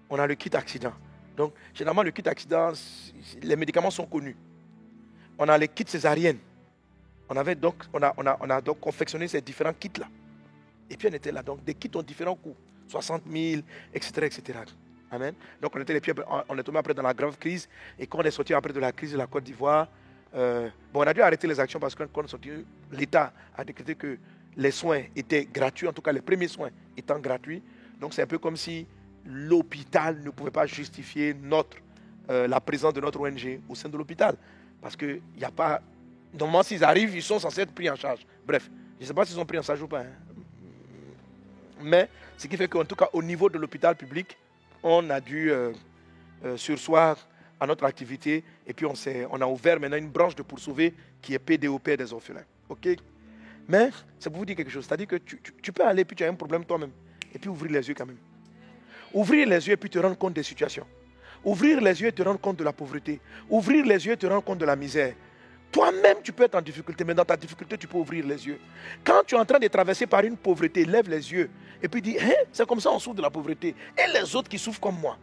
on a le kit accident. Donc généralement le kit accident, les médicaments sont connus. On a les kits césariennes. On a donc confectionné ces différents kits-là. Et puis on était là. Donc des kits ont différents coûts. 60 000, etc., etc. Amen. Donc on est tombé après dans la grave crise. Et quand on est sorti après de la crise de la Côte d'Ivoire, on a dû arrêter les actions parce que quand on est sorti, l'État a décrété que les soins étaient gratuits, en tout cas les premiers soins étant gratuits. Donc c'est un peu comme si l'hôpital ne pouvait pas justifier la présence de notre ONG au sein de l'hôpital. Parce qu'il n'y a pas... Normalement, s'ils arrivent, ils sont censés être pris en charge. Bref, je ne sais pas s'ils sont pris en charge ou pas. Mais ce qui fait qu'en tout cas, au niveau de l'hôpital public, on a dû surseoir à notre activité. Et puis, on a ouvert maintenant une branche de Pour Sauver qui est PDOP des orphelins. OK? Mais, c'est pour vous dire quelque chose. C'est-à-dire que tu peux aller, puis tu as un problème toi-même. Et puis, ouvrir les yeux quand même. Ouvrir les yeux et puis te rendre compte des situations. Ouvrir les yeux et te rendre compte de la pauvreté. Ouvrir les yeux et te rendre compte de la misère. Toi-même, tu peux être en difficulté, mais dans ta difficulté, tu peux ouvrir les yeux. Quand tu es en train de traverser par une pauvreté, lève les yeux et puis dis, hein, c'est comme ça on souffre de la pauvreté. Et les autres qui souffrent comme moi.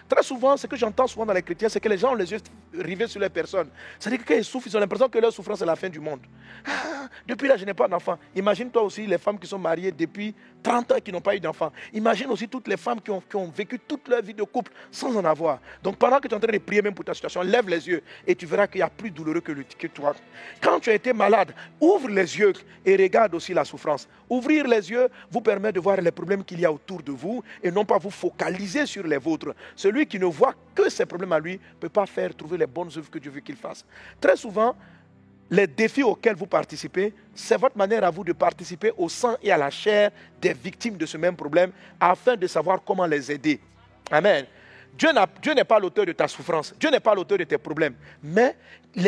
Très souvent, ce que j'entends souvent dans les chrétiens, c'est que les gens ont les yeux rivés sur les personnes. C'est-à-dire que quand ils souffrent, ils ont l'impression que leur souffrance est la fin du monde. Ah, depuis là, je n'ai pas d'enfant. Imagine-toi aussi les femmes qui sont mariées depuis 30 ans et qui n'ont pas eu d'enfant. Imagine aussi toutes les femmes qui ont vécu toute leur vie de couple sans en avoir. Donc pendant que tu es en train de prier même pour ta situation, lève les yeux et tu verras qu'il y a plus douloureux que toi. Quand tu as été malade, ouvre les yeux et regarde aussi la souffrance. Ouvrir les yeux vous permet de voir les problèmes qu'il y a autour de vous et non pas vous focaliser sur les vôtres. Celui qui ne voit que ses problèmes à lui ne peut pas faire trouver les bonnes œuvres que Dieu veut qu'il fasse. Très souvent, les défis auxquels vous participez, c'est votre manière à vous de participer au sang et à la chair des victimes de ce même problème afin de savoir comment les aider. Amen. Dieu n'est pas l'auteur de ta souffrance. Dieu n'est pas l'auteur de tes problèmes. Mais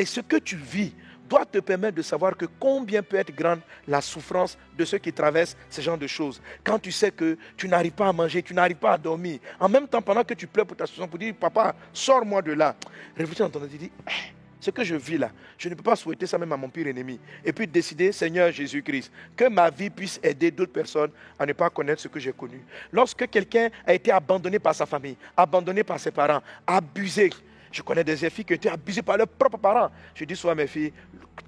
ce que tu vis doit te permettre de savoir que combien peut être grande la souffrance de ceux qui traversent ce genre de choses. Quand tu sais que tu n'arrives pas à manger, tu n'arrives pas à dormir, en même temps, pendant que tu pleures pour ta souffrance, pour dire, papa, sors-moi de là. Réfléchis dans ton tête, tu dis, ce que je vis là, je ne peux pas souhaiter ça même à mon pire ennemi. Et puis décider, Seigneur Jésus-Christ, que ma vie puisse aider d'autres personnes à ne pas connaître ce que j'ai connu. Lorsque quelqu'un a été abandonné par sa famille, abandonné par ses parents, abusé, je connais des filles qui ont été abusées par leurs propres parents. Je dis souvent à mes filles,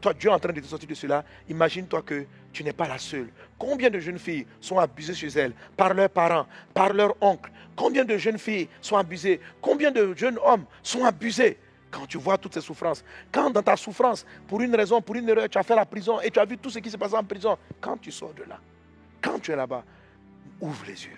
toi, Dieu est en train de te sortir de cela. Imagine-toi que tu n'es pas la seule. Combien de jeunes filles sont abusées chez elles par leurs parents, par leurs oncles? Combien de jeunes filles sont abusées? Combien de jeunes hommes sont abusés? Quand tu vois toutes ces souffrances, quand dans ta souffrance, pour une raison, pour une erreur, tu as fait la prison et tu as vu tout ce qui s'est passé en prison, quand tu sors de là, quand tu es là-bas, ouvre les yeux.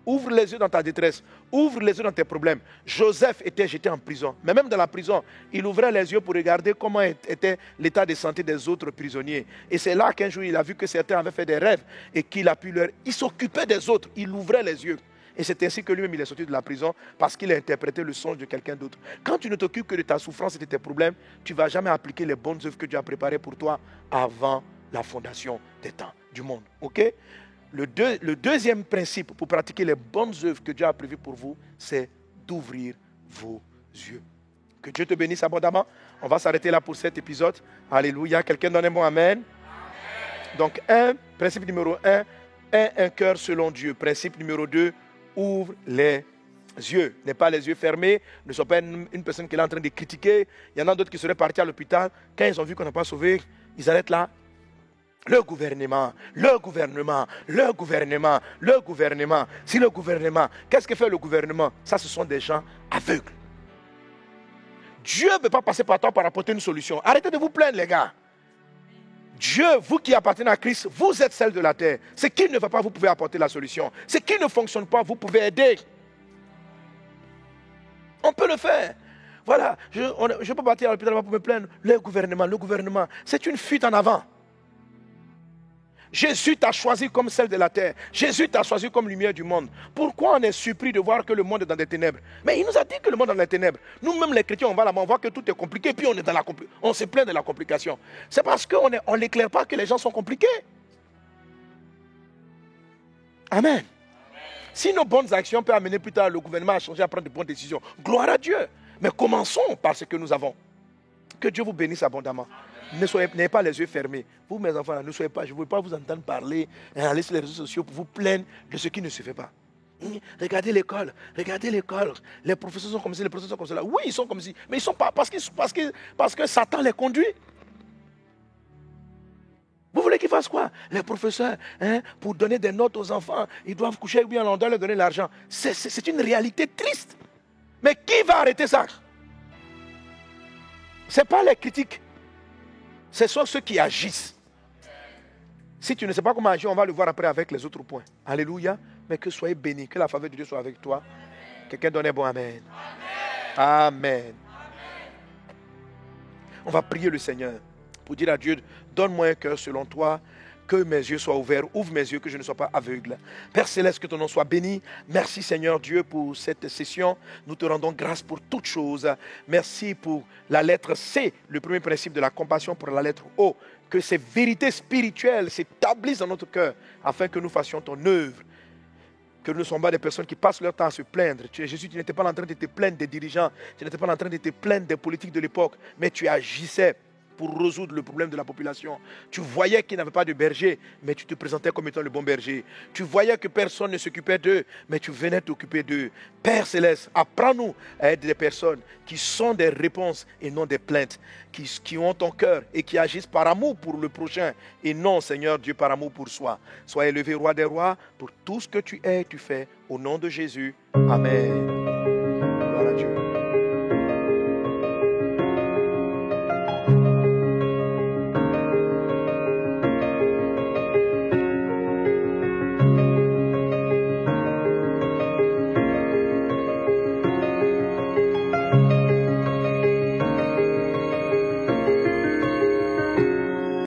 Ouvre les yeux dans ta détresse. Ouvre les yeux dans tes problèmes. Joseph était jeté en prison. Mais même dans la prison, il ouvrait les yeux pour regarder comment était l'état de santé des autres prisonniers. Et c'est là qu'un jour, il a vu que certains avaient fait des rêves et qu'il a pu leur... Il s'occupait des autres. Il ouvrait les yeux. Et c'est ainsi que lui-même, il est sorti de la prison parce qu'il a interprété le songe de quelqu'un d'autre. Quand tu ne t'occupes que de ta souffrance et de tes problèmes, tu ne vas jamais appliquer les bonnes œuvres que Dieu a préparées pour toi avant la fondation des temps du monde. OK? Le deuxième principe pour pratiquer les bonnes œuvres que Dieu a prévues pour vous, c'est d'ouvrir vos yeux. Que Dieu te bénisse abondamment. On va s'arrêter là pour cet épisode. Alléluia. Quelqu'un donne un bon amen. Donc, principe numéro 1, aie un cœur selon Dieu. Principe numéro 2, ouvre les yeux. N'aie pas les yeux fermés. Ne sois pas une personne qui est en train de critiquer. Il y en a d'autres qui seraient partis à l'hôpital. Quand ils ont vu qu'on n'a pas sauvé, ils arrêtent là. Le gouvernement, le gouvernement, le gouvernement, le gouvernement. Si le gouvernement, qu'est-ce que fait le gouvernement? Ça, ce sont des gens aveugles. Dieu ne peut pas passer par toi pour apporter une solution. Arrêtez de vous plaindre, les gars. Dieu, vous qui appartenez à Christ, vous êtes celle de la terre. Ce qui ne va pas, vous pouvez apporter la solution. Ce qui ne fonctionne pas, vous pouvez aider. On peut le faire. Voilà, je peux partir à l'hôpital pour me plaindre. Le gouvernement, c'est une fuite en avant. Jésus t'a choisi comme celle de la terre. Jésus t'a choisi comme lumière du monde. Pourquoi on est surpris de voir que le monde est dans des ténèbres? Mais il nous a dit que le monde est dans les ténèbres. Nous-mêmes les chrétiens, on va là-bas, on voit que tout est compliqué, puis on se plaint de la complication. C'est parce qu'on n'éclaire pas que les gens sont compliqués. Amen. Si nos bonnes actions peuvent amener plus tard le gouvernement à changer, à prendre de bonnes décisions, gloire à Dieu. Mais commençons par ce que nous avons. Que Dieu vous bénisse abondamment. N'ayez pas les yeux fermés. Vous, mes enfants, ne soyez pas, je ne veux pas vous entendre parler, aller sur les réseaux sociaux pour vous plaindre de ce qui ne se fait pas. Regardez l'école. Les professeurs sont comme ci, les professeurs sont comme cela. Oui, ils sont comme ci, mais ils ne sont pas parce que Satan les conduit. Vous voulez qu'ils fassent quoi? Les professeurs, pour donner des notes aux enfants, ils doivent coucher avec bien, on doit leur donner l'argent. C'est une réalité triste. Mais qui va arrêter ça? Ce n'est pas les critiques. Ce sont ceux qui agissent. Si tu ne sais pas comment agir, on va le voir après avec les autres points. Alléluia. Mais que soyez bénis, que la faveur de Dieu soit avec toi. Quelqu'un donne un bon amen. Amen. On va prier le Seigneur pour dire à Dieu, donne-moi un cœur selon toi, que mes yeux soient ouverts, ouvre mes yeux, que je ne sois pas aveugle. Père Céleste, que ton nom soit béni. Merci Seigneur Dieu pour cette session. Nous te rendons grâce pour toutes choses. Merci pour la lettre C, le premier principe de la compassion, pour la lettre O. Que ces vérités spirituelles s'établissent dans notre cœur afin que nous fassions ton œuvre. Que nous ne sommes pas des personnes qui passent leur temps à se plaindre. Jésus, tu n'étais pas en train de te plaindre des dirigeants, tu n'étais pas en train de te plaindre des politiques de l'époque, mais tu agissais pour résoudre le problème de la population. Tu voyais qu'il n'y avait pas de berger, mais tu te présentais comme étant le bon berger. Tu voyais que personne ne s'occupait d'eux, mais tu venais t'occuper d'eux. Père Céleste, apprends-nous à être des personnes qui sont des réponses et non des plaintes, qui ont ton cœur et qui agissent par amour pour le prochain et non, Seigneur Dieu, par amour pour soi. Sois élevé, roi des rois, pour tout ce que tu es et tu fais. Au nom de Jésus. Amen.